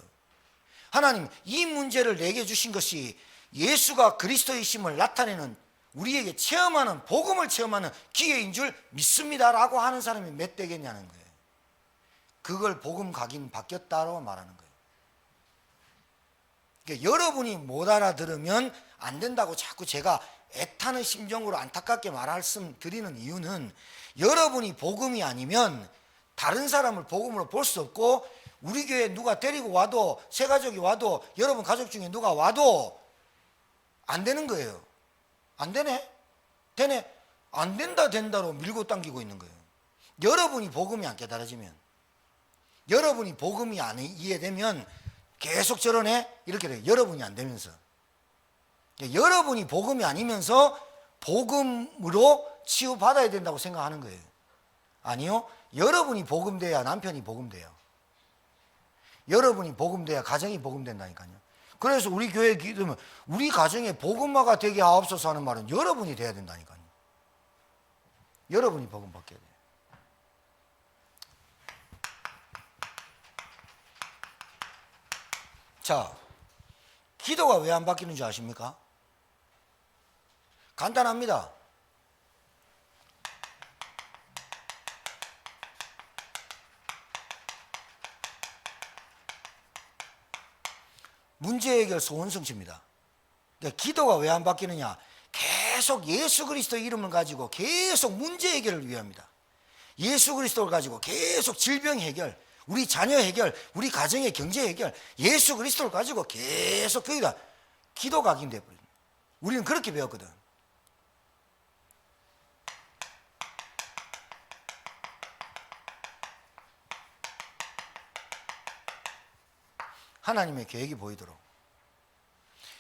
하나님, 이 문제를 내게 주신 것이 예수가 그리스도이심을 나타내는, 우리에게 체험하는, 복음을 체험하는 기회인 줄 믿습니다라고 하는 사람이 몇 되겠냐는 거예요. 그걸 복음 각인 바뀌었다고 말하는 거예요. 그러니까 여러분이 못 알아들으면 안 된다고 자꾸 제가 애타는 심정으로 안타깝게 말씀드리는 이유는, 여러분이 복음이 아니면 다른 사람을 복음으로 볼 수 없고, 우리 교회에 누가 데리고 와도, 새 가족이 와도, 여러분 가족 중에 누가 와도 안 되는 거예요. 안 되네? 되네? 안 된다 된다로 밀고 당기고 있는 거예요. 여러분이 복음이 안 깨달아지면, 여러분이 복음이 안 이해되면 계속 저러네? 이렇게 돼요. 여러분이 안 되면서. 여러분이 복음이 아니면서 복음으로 치유받아야 된다고 생각하는 거예요. 아니요. 여러분이 복음돼야 남편이 복음돼요. 여러분이 복음돼야 가정이 복음된다니까요. 그래서 우리 교회 기도면 우리 가정에 복음화가 되게 하옵소서 하는 말은 여러분이 돼야 된다니까요. 여러분이 복음 받게 돼요. 자, 기도가 왜 안 바뀌는 줄 아십니까? 간단합니다. 문제 해결 소원 성취입니다. 기도가 왜 안 바뀌느냐? 계속 예수 그리스도 이름을 가지고 계속 문제 해결을 위합니다. 예수 그리스도를 가지고 계속 질병 해결, 우리 자녀 해결, 우리 가정의 경제 해결, 예수 그리스도를 가지고 계속 거기다 기도 각인돼 버려요. 우리는 그렇게 배웠거든. 하나님의 계획이 보이도록.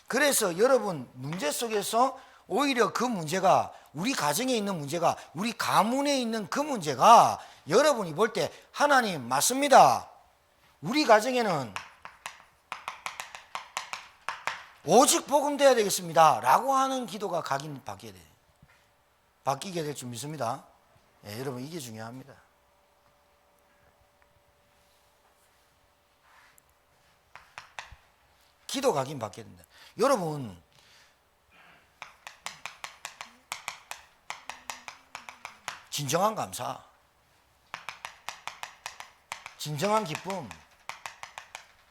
그래서 여러분 문제 속에서 오히려 그 문제가, 우리 가정에 있는 문제가, 우리 가문에 있는 그 문제가 여러분이 볼 때 하나님 맞습니다. 우리 가정에는 오직 복음돼야 되겠습니다 라고 하는 기도가 각인 바뀌게 돼요. 바뀌게 될 줄 믿습니다. 예, 여러분 이게 중요합니다. 기도 각인 바뀌어야 된다. 여러분 진정한 감사, 진정한 기쁨,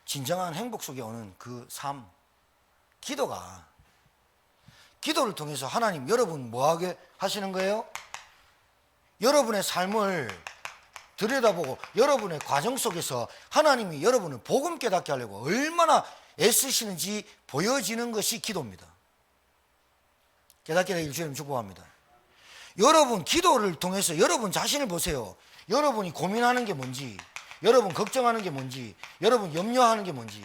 진정한 행복 속에 오는 그 삶, 기도를 통해서 하나님 여러분 뭐하게 하시는 거예요? 여러분의 삶을 들여다보고 여러분의 과정 속에서 하나님이 여러분을 복음 깨닫게 하려고 얼마나 애쓰시는지 보여지는 것이 기도입니다. 깨닫게 되길 주님 축복합니다. 여러분 기도를 통해서 여러분 자신을 보세요. 여러분이 고민하는 게 뭔지, 여러분 걱정하는 게 뭔지, 여러분 염려하는 게 뭔지.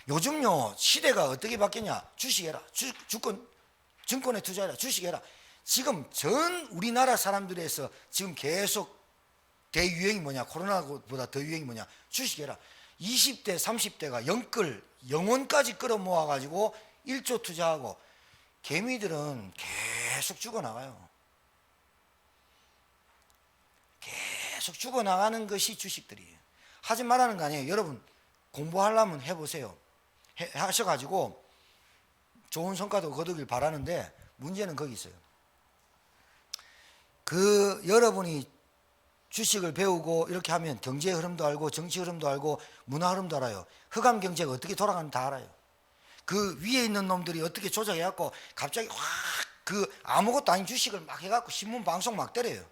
요즘요 시대가 어떻게 바뀌냐? 주식해라, 주권, 증권에 투자해라, 주식해라. 지금 전 우리나라 사람들에서 지금 계속 대유행이 뭐냐? 코로나보다 더 유행이 뭐냐? 주식해라. 20대 30대가 영원까지 끌어모아가지고 1조 투자하고, 개미들은 계속 죽어나가요. 계속 죽어나가는 것이 주식들이에요. 하지 말라는 거 아니에요. 여러분 공부하려면 해보세요. 하셔가지고 좋은 성과도 거두길 바라는데, 문제는 거기 있어요. 여러분이 주식을 배우고 이렇게 하면 경제 흐름도 알고 정치 흐름도 알고 문화 흐름도 알아요. 흑암 경제가 어떻게 돌아가는지 다 알아요. 그 위에 있는 놈들이 어떻게 조작해갖고 갑자기 확 아무것도 아닌 주식을 막 해갖고 신문 방송 막 때려요.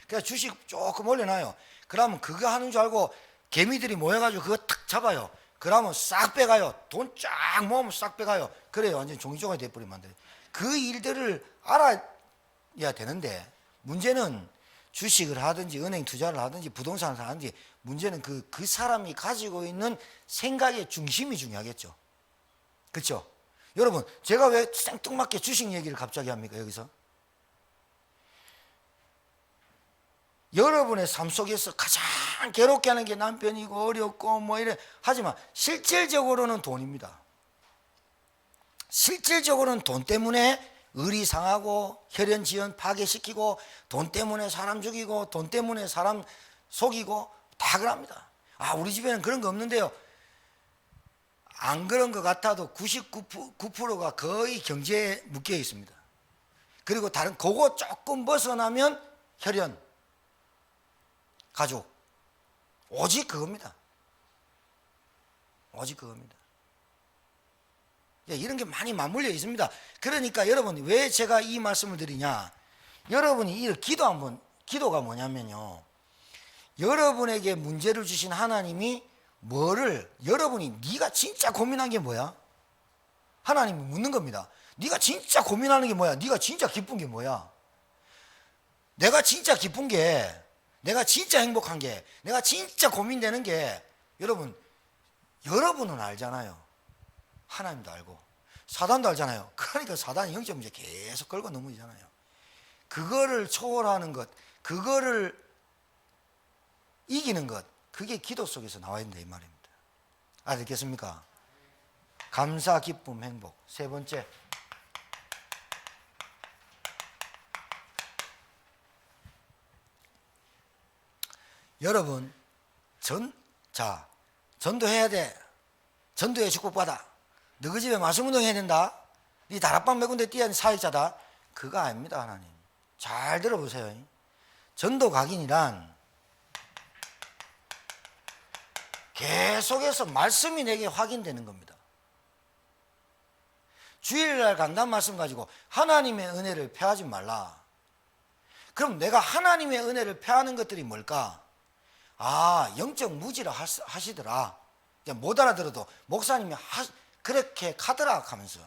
그래서 주식 조금 올려놔요. 그러면 그거 하는 줄 알고 개미들이 모여가지고 그거 탁 잡아요. 그러면 싹 빼가요. 돈 쫙 모으면 싹 빼가요. 그래요. 완전 종이조각이 돼버리면 안 돼요. 그 일들을 알아야 되는데, 문제는 주식을 하든지 은행 투자를 하든지 부동산을 하든지, 문제는 그 사람이 가지고 있는 생각의 중심이 중요하겠죠. 그렇죠? 여러분, 제가 왜 생뚱맞게 주식 얘기를 갑자기 합니까, 여기서? 여러분의 삶 속에서 가장 괴롭게 하는 게 남편이고 어렵고 뭐 이래 하지만 실질적으로는 돈입니다. 실질적으로는 돈 때문에 의리 상하고 혈연지연 파괴시키고, 돈 때문에 사람 죽이고, 돈 때문에 사람 속이고 다 그럽니다. 아, 우리 집에는 그런 거 없는데요. 안 그런 것 같아도 99%가 거의 경제에 묶여 있습니다. 그리고 다른 그거 조금 벗어나면 혈연, 가족, 오직 그겁니다. 오직 그겁니다. 이런 게 많이 맞물려 있습니다. 그러니까 여러분, 왜 제가 이 말씀을 드리냐, 여러분이 이 기도가 뭐냐면요, 여러분에게 문제를 주신 하나님이 여러분이 네가 진짜 고민한 게 뭐야? 하나님이 묻는 겁니다. 네가 진짜 고민하는 게 뭐야? 네가 진짜 기쁜 게 뭐야? 내가 진짜 기쁜 게, 내가 진짜 행복한 게, 내가 진짜 고민되는 게, 여러분은 알잖아요. 하나님도 알고 사단도 알잖아요. 그러니까 사단이 영적 문제 계속 걸고 넘어지잖아요. 그거를 초월하는 것, 그거를 이기는 것, 그게 기도 속에서 나와야 된다 이 말입니다. 알겠습니까? 감사, 기쁨, 행복. 세 번째, 여러분 전도해야 돼. 전도에 축복받아. 너희 집에 말씀운동 해야 된다. 네 다락방 몇 군데 뛰어야 사역자다. 그거 아닙니다. 하나님 잘 들어보세요. 전도 각인이란 계속해서 말씀이 내게 확인되는 겁니다. 주일날 간다는 말씀 가지고 하나님의 은혜를 폐하지 말라. 그럼 내가 하나님의 은혜를 폐하는 것들이 뭘까? 아, 영적 무지라 하시더라. 못 알아들어도 목사님이 그렇게 가더라 하면서,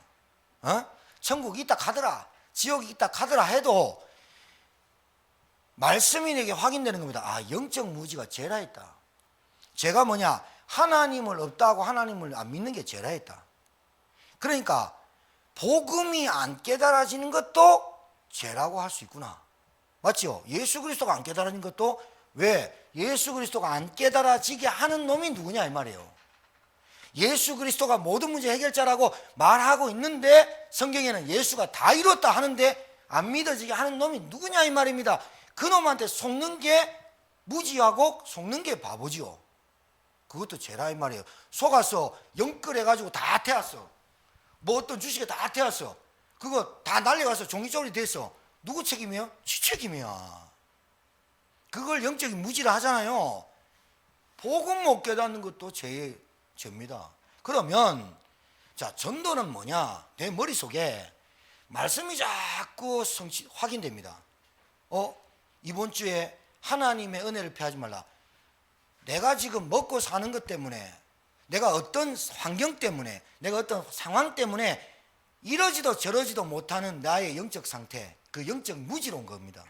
천국이 있다 가더라, 지옥이 있다 가더라 해도 말씀이 내게 확인되는 겁니다. 아, 영적 무지가 죄라 했다. 죄가 뭐냐? 하나님을 없다고 하나님을 안 믿는 게 죄라 했다. 그러니까 복음이 안 깨달아지는 것도 죄라고 할 수 있구나. 맞죠? 예수 그리스도가 안 깨달아진 것도, 왜? 예수 그리스도가 안 깨달아지게 하는 놈이 누구냐 이 말이에요. 예수 그리스도가 모든 문제 해결자라고 말하고 있는데 성경에는 예수가 다 이뤘다 하는데 안 믿어지게 하는 놈이 누구냐 이 말입니다. 그 놈한테 속는 게 무지하고 속는 게 바보지요. 그것도 죄라 이 말이에요. 속아서 영끌해가지고 다 태웠어. 뭐 어떤 주식에 다 태웠어. 그거 다 날려가서 종이조리 됐어. 누구 책임이야? 지 책임이야. 그걸 영적인 무지라 하잖아요. 복음 못 깨닫는 것도 죄입니다. 그러면 자, 전도는 뭐냐? 내 머릿속에 말씀이 자꾸 확인됩니다. 이번 주에 하나님의 은혜를 폐하지 말라. 내가 지금 먹고 사는 것 때문에, 내가 어떤 환경 때문에, 내가 어떤 상황 때문에 이러지도 저러지도 못하는 나의 영적 상태, 그 영적 무지로 온 겁니다.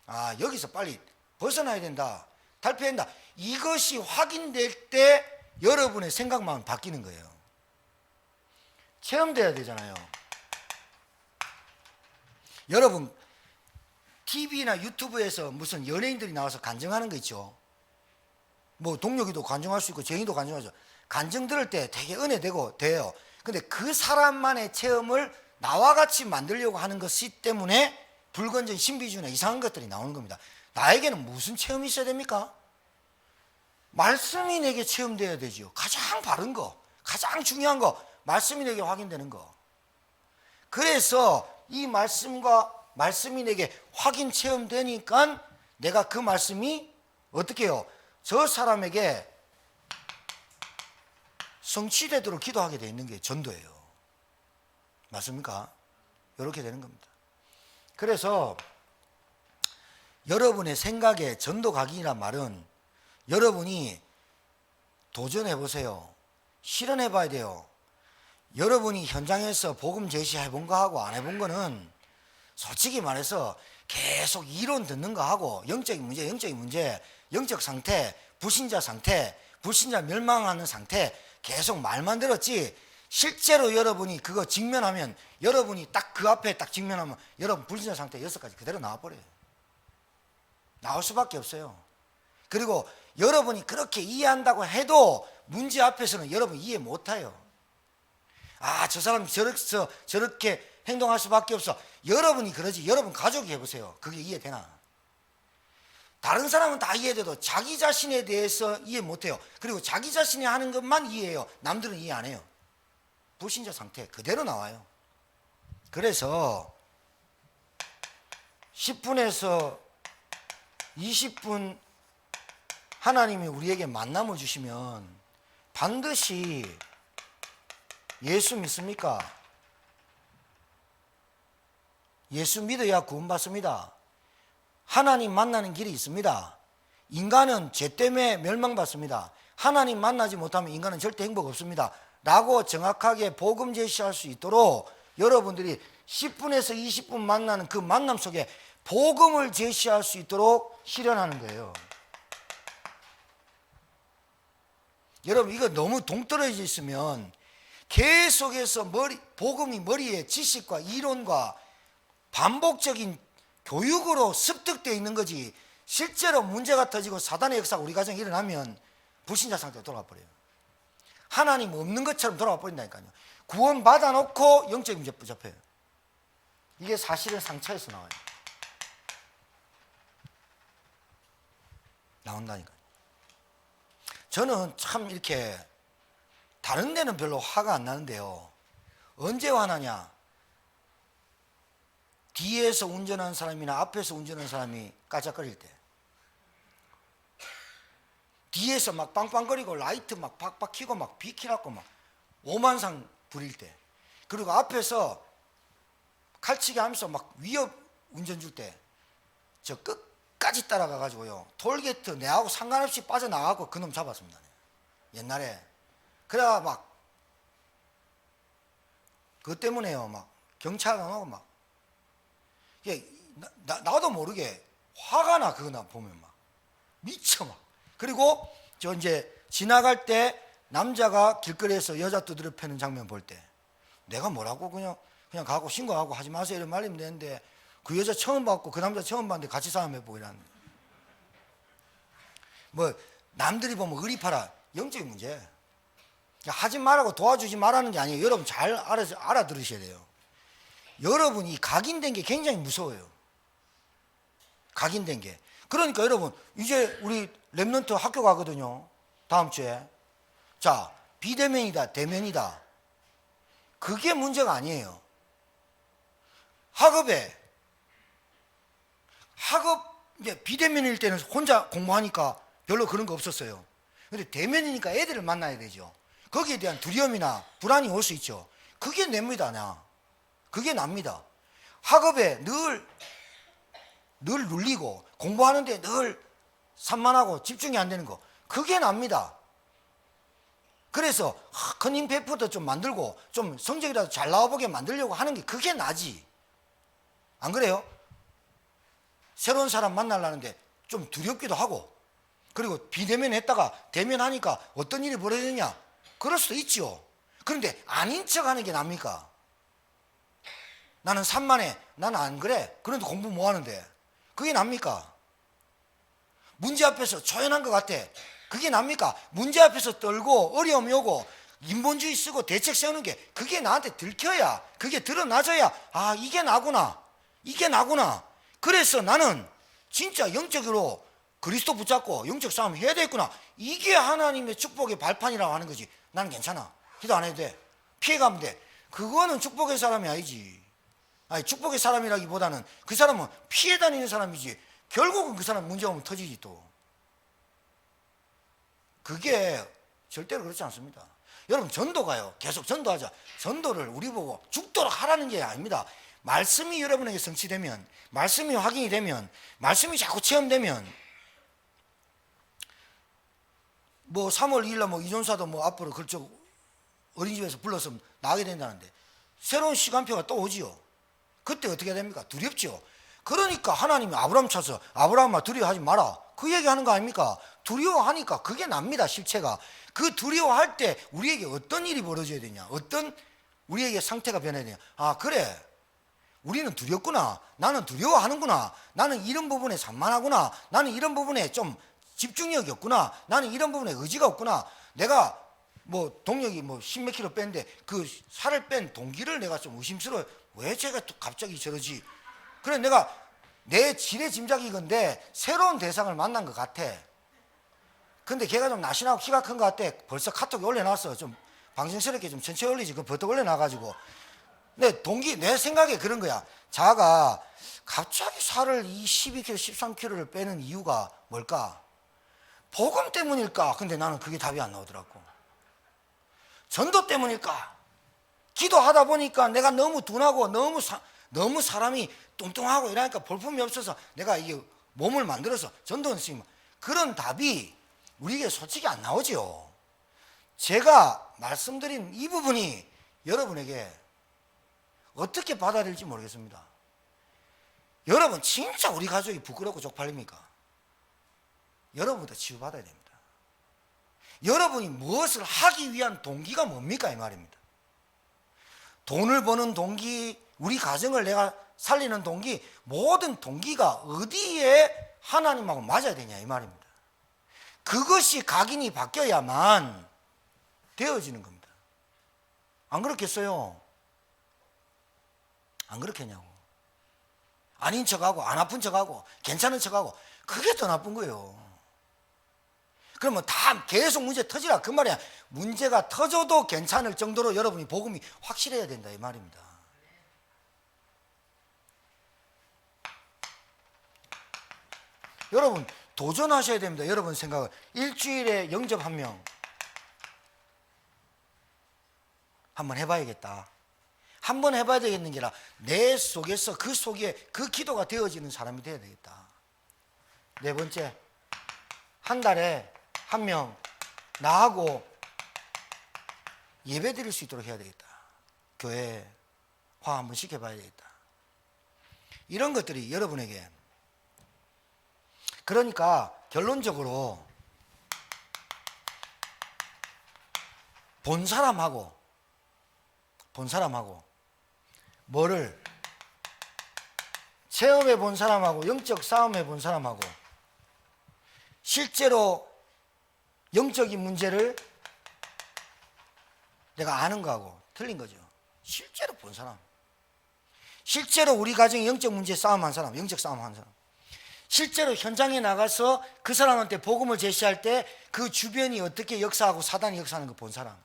아, 여기서 빨리 벗어나야 된다, 탈피해야 된다. 이것이 확인될 때 여러분의 생각만 바뀌는 거예요. 체험돼야 되잖아요. 여러분, TV나 유튜브에서 무슨 연예인들이 나와서 간증하는 거 있죠. 뭐 동료기도 간증할 수 있고 죄인도 간증하죠. 간증 들을 때 되게 은혜되고 돼요. 근데 그 사람만의 체험을 나와 같이 만들려고 하는 것이 때문에 불건전 신비주의나 이상한 것들이 나오는 겁니다. 나에게는 무슨 체험이 있어야 됩니까? 말씀이 내게 체험되어야 되죠. 가장 바른 거, 가장 중요한 거, 말씀이 내게 확인되는 거. 그래서 이 말씀이 내게 확인 체험되니까 내가 그 말씀이 어떻게 해요? 저 사람에게 성취되도록 기도하게 되어 있는 게 전도예요. 맞습니까? 이렇게 되는 겁니다. 그래서 여러분의 생각에 전도 각인이란 말은 여러분이 도전해 보세요. 실현해 봐야 돼요. 여러분이 현장에서 복음 제시해 본 거하고 안 해본 거는 솔직히 말해서 계속 이론 듣는 거 하고 영적인 문제, 영적 상태, 불신자 상태, 불신자 멸망하는 상태 계속 말만 들었지 실제로 여러분이 그거 직면하면 여러분이 딱 그 앞에 딱 직면하면 여러분 불신자 상태 6가지 그대로 나와버려요. 나올 수밖에 없어요. 그리고 여러분이 그렇게 이해한다고 해도 문제 앞에서는 여러분 이해 못해요. 아, 저 사람 저렇게 행동할 수밖에 없어. 여러분이 그러지. 여러분 가족이 해보세요. 그게 이해되나? 다른 사람은 다 이해돼도 자기 자신에 대해서 이해 못해요. 그리고 자기 자신이 하는 것만 이해해요. 남들은 이해 안 해요. 불신자 상태 그대로 나와요. 그래서 10분에서 20분 하나님이 우리에게 만남을 주시면 반드시 예수 믿습니까? 예수 믿어야 구원받습니다. 하나님 만나는 길이 있습니다. 인간은 죄 때문에 멸망받습니다. 하나님 만나지 못하면 인간은 절대 행복 없습니다. 라고 정확하게 복음 제시할 수 있도록 여러분들이 10분에서 20분 만나는 그 만남 속에 복음을 제시할 수 있도록 실현하는 거예요. 여러분 이거 너무 동떨어져 있으면 계속해서 복음이 머리에 지식과 이론과 반복적인 교육으로 습득되어 있는 거지 실제로 문제가 터지고 사단의 역사가 우리 가정에 일어나면 불신자 상태로 돌아가 버려요. 하나님 없는 것처럼 돌아가 버린다니까요. 구원 받아놓고 영적인 문제 붙잡혀요. 이게 사실은 상처에서 나와요. 나온다니까요. 저는 참 이렇게 다른 데는 별로 화가 안 나는데요. 언제 화나냐? 뒤에서 운전하는 사람이나 앞에서 운전하는 사람이 까짝거릴 때, 뒤에서 막 빵빵거리고 라이트 막 박박 켜고 막 비키라고 막 오만상 부릴 때, 그리고 앞에서 칼치기 하면서 막 위협 운전 줄 때 저 끝까지 따라가 가지고요 톨게이트 내하고 상관없이 빠져나가고 그놈 잡았습니다. 옛날에. 그래가 막 그것 때문에요 막 경찰가 오고 막 나도 모르게 화가 나. 그거 나 보면 막 미쳐 막. 그리고 저 이제 지나갈 때 남자가 길거리에서 여자 두드려 패는 장면 볼 때 내가 뭐라고 그냥 가고 신고하고 하지 마세요 이런 말이면 되는데 그 여자 처음 봤고 그 남자 처음 봤는데 같이 싸움해보고 이러는. 뭐 남들이 보면 의리파라. 영적인 문제. 하지 말라고 도와주지 말라는 게 아니에요. 여러분 잘 알아들으셔야 돼요. 여러분이 각인된 게 굉장히 무서워요. 각인된 게. 그러니까 여러분 이제 우리 랩런트 학교 가거든요. 다음 주에. 자, 비대면이다 대면이다. 그게 문제가 아니에요. 이제 비대면일 때는 혼자 공부하니까 별로 그런 거 없었어요. 근데 대면이니까 애들을 만나야 되죠. 거기에 대한 두려움이나 불안이 올 수 있죠. 그게 냅니다. 그게 납니다. 학업에 늘 눌리고 공부하는데 늘 산만하고 집중이 안 되는 거 그게 납니다. 그래서 큰 임팩트도 좀 만들고 좀 성적이라도 잘 나와보게 만들려고 하는 게 그게 나지. 안 그래요? 새로운 사람 만나려는데 좀 두렵기도 하고 그리고 비대면 했다가 대면하니까 어떤 일이 벌어지느냐 그럴 수도 있죠. 그런데 아닌 척 하는 게 납니까? 나는 산만해. 나는 안 그래. 그런데 공부 뭐 하는데 그게 납니까? 문제 앞에서 조연한 것 같아. 그게 납니까? 문제 앞에서 떨고 어려움이 오고 인본주의 쓰고 대책 세우는 게 그게 나한테 들켜야 그게 드러나줘야 아 이게 나구나. 그래서 나는 진짜 영적으로 그리스도 붙잡고 영적 싸움 해야 되겠구나. 이게 하나님의 축복의 발판이라고 하는 거지. 나는 괜찮아. 기도 안 해도 돼. 피해가면 돼. 그거는 축복의 사람이 아니지. 아니 축복의 사람이라기보다는 그 사람은 피해 다니는 사람이지. 결국은 그 사람 문제 오면 터지지 또. 그게 절대로 그렇지 않습니다. 여러분 전도가요. 계속 전도하자. 전도를 우리 보고 죽도록 하라는 게 아닙니다. 말씀이 여러분에게 성취되면, 말씀이 확인이 되면, 말씀이 자꾸 체험되면, 뭐 3월 2일날 뭐 이존사도 뭐 앞으로 그쪽 어린이집에서 불러서 나가게 된다는데 새로운 시간표가 또 오지요. 그때 어떻게 됩니까? 두렵죠. 그러니까 하나님이 아브라함 쳐서 아브라함아 두려워하지 마라, 그 얘기하는 거 아닙니까? 두려워하니까 그게 납니다. 실체가. 그 두려워할 때 우리에게 어떤 일이 벌어져야 되냐, 어떤 우리에게 상태가 변해야 되냐. 아, 그래, 우리는 두렵구나, 나는 두려워하는구나, 나는 이런 부분에 산만하구나, 나는 이런 부분에 좀 집중력이 없구나, 나는 이런 부분에 의지가 없구나, 내가 뭐 동력이 뭐 10몇 킬로 뺐는데 그 살을 뺀 동기를 내가 좀 의심스러워. 왜 제가 또 갑자기 저러지? 그래, 내가 내 지레 짐작이 건데 새로운 대상을 만난 것 같아. 근데 걔가 좀 날씬하고 키가 큰 것 같아. 벌써 카톡에 올려놨어. 좀 방송스럽게 좀 천천히 올리지. 그 버튼 올려놔가지고. 근데 동기, 내 생각에 그런 거야. 자가 갑자기 살을 12kg, 13kg를 빼는 이유가 뭘까? 복음 때문일까? 근데 나는 그게 답이 안 나오더라고. 전도 때문일까? 기도하다 보니까 내가 너무 둔하고 너무 사람이 뚱뚱하고 이러니까 볼품이 없어서 내가 이게 몸을 만들어서 전도는 쓰면, 그런 답이 우리에게 솔직히 안 나오죠. 제가 말씀드린 이 부분이 여러분에게 어떻게 받아들일지 모르겠습니다. 여러분 진짜 우리 가족이 부끄럽고 쪽팔립니까? 여러분부터 치유받아야 됩니다. 여러분이 무엇을 하기 위한 동기가 뭡니까? 이 말입니다. 돈을 버는 동기, 우리 가정을 내가 살리는 동기, 모든 동기가 어디에 하나님하고 맞아야 되냐 이 말입니다. 그것이 각인이 바뀌어야만 되어지는 겁니다. 안 그렇겠어요? 안 그렇겠냐고. 아닌 척하고 안 아픈 척하고 괜찮은 척하고, 그게 더 나쁜 거예요. 그러면 다 계속 문제 터지라 그 말이야. 문제가 터져도 괜찮을 정도로 여러분이 복음이 확실해야 된다 이 말입니다. 여러분 도전하셔야 됩니다. 여러분 생각을. 일주일에 영접 1명 한번 해봐야겠다. 한번 해봐야 되겠는 게 아니라 내 속에서 그 속에 그 기도가 되어지는 사람이 되어야 되겠다. 네 번째, 한 달에 1명 나하고 예배 드릴 수 있도록 해야 되겠다. 교회화 한번 시켜봐야 되겠다. 이런 것들이 여러분에게, 그러니까 결론적으로 본 사람하고 뭐를 체험해 본 사람하고 영적 싸움해 본 사람하고 실제로 영적인 문제를 내가 아는 거하고 틀린 거죠. 실제로 본 사람, 실제로 우리 가정의 영적 문제 싸움한 사람, 영적 싸움한 사람, 실제로 현장에 나가서 그 사람한테 복음을 제시할 때 그 주변이 어떻게 역사하고 사단이 역사하는 거 본 사람,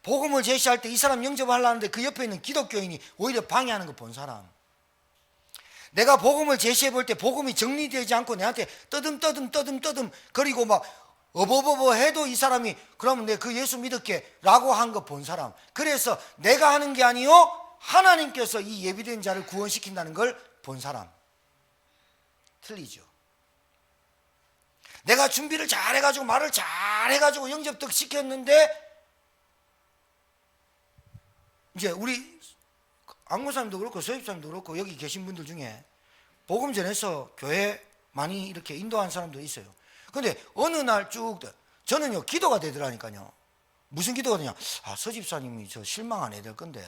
복음을 제시할 때 이 사람 영접하려는데 그 옆에 있는 기독교인이 오히려 방해하는 거 본 사람, 내가 복음을 제시해 볼 때 복음이 정리되지 않고 내한테 떠듬 그리고 막 어버버버 해도 이 사람이 그러면 내 그 예수 믿을게 라고 한 거 본 사람, 그래서 내가 하는 게 아니요 하나님께서 이 예비된 자를 구원시킨다는 걸 본 사람. 틀리죠. 내가 준비를 잘 해가지고 말을 잘 해가지고 영접도 시켰는데 이제 우리 안무사님도 그렇고 서입사님도 그렇고 여기 계신 분들 중에 복음 전해서 교회 많이 이렇게 인도한 사람도 있어요. 근데 어느 날 쭉 저는요 기도가 되더라니까요. 무슨 기도가 되냐, 아 서집사님이 저 실망 안 해야 될 건데,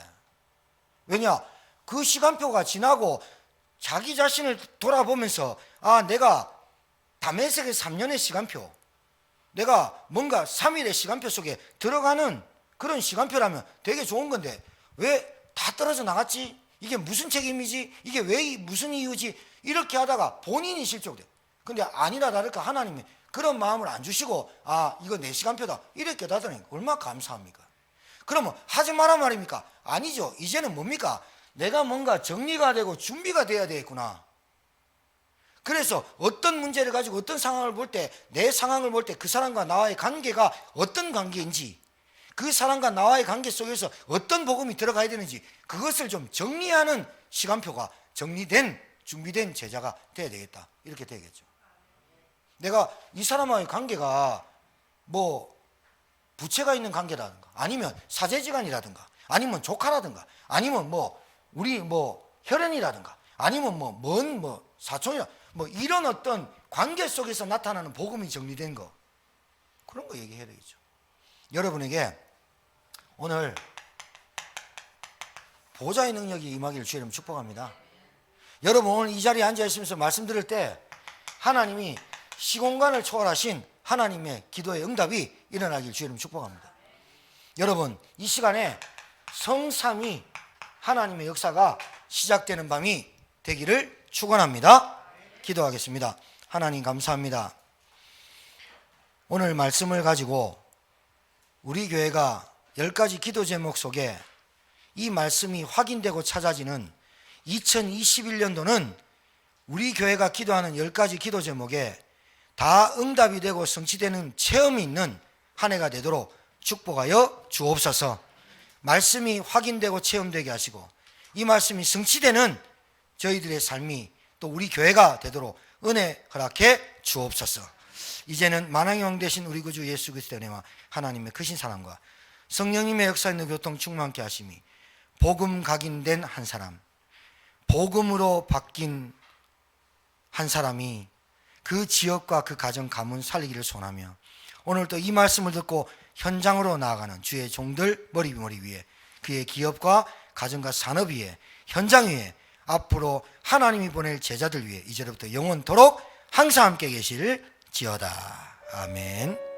왜냐 그 시간표가 지나고 자기 자신을 돌아보면서 아 내가 다메섹의 3년의 시간표, 내가 뭔가 3일의 시간표 속에 들어가는 그런 시간표라면 되게 좋은 건데 왜 다 떨어져 나갔지? 이게 무슨 책임이지? 이게 왜 무슨 이유지? 이렇게 하다가 본인이 실족돼. 근데 아니라 다를까 하나님이 그런 마음을 안 주시고 아 이거 내 시간표다 이렇게 하더니 얼마나 감사합니까? 그러면 하지 마라 말입니까? 아니죠. 이제는 뭡니까? 내가 뭔가 정리가 되고 준비가 돼야 되겠구나. 그래서 어떤 문제를 가지고 어떤 상황을 볼 때, 내 상황을 볼 때 그 사람과 나와의 관계가 어떤 관계인지, 그 사람과 나와의 관계 속에서 어떤 복음이 들어가야 되는지 그것을 좀 정리하는 시간표가 정리된 준비된 제자가 돼야 되겠다. 이렇게 되겠죠. 내가 이 사람과의 관계가 뭐 부채가 있는 관계라든가 아니면 사제지간이라든가 아니면 조카라든가 아니면 뭐 우리 뭐 혈연이라든가 아니면 먼 사촌이라 이런 어떤 관계 속에서 나타나는 복음이 정리된 거, 그런 거 얘기해야 되겠죠. 여러분에게 오늘 보좌의 능력이 임하기를 주의 이름으로 축복합니다. 여러분 오늘 이 자리에 앉아 있으면서 말씀 들을 때 하나님이 시공간을 초월하신 하나님의 기도의 응답이 일어나길 주의 이름으로 축복합니다. 여러분 이 시간에 성삼위 하나님의 역사가 시작되는 밤이 되기를 축원합니다. 기도하겠습니다. 하나님 감사합니다. 오늘 말씀을 가지고 우리 교회가 10가지 기도 제목 속에 이 말씀이 확인되고 찾아지는 2021년도는 우리 교회가 기도하는 10가지 기도 제목에 다 응답이 되고 성취되는 체험이 있는 한 해가 되도록 축복하여 주옵소서. 말씀이 확인되고 체험되게 하시고 이 말씀이 성취되는 저희들의 삶이 또 우리 교회가 되도록 은혜 허락해 주옵소서. 이제는 만왕의 왕 되신 우리 구주 예수 그리스도의 은혜와 하나님의 크신 사랑과 성령님의 역사 있는 교통 충만케 하심이 복음 각인된 한 사람, 복음으로 바뀐 한 사람이 그 지역과 그 가정 가문 살리기를 소원하며 오늘도 이 말씀을 듣고 현장으로 나아가는 주의 종들 머리 위에 그의 기업과 가정과 산업 위에 현장 위에 앞으로 하나님이 보낼 제자들 위해 이제부터 영원토록 항상 함께 계실지어다. 아멘.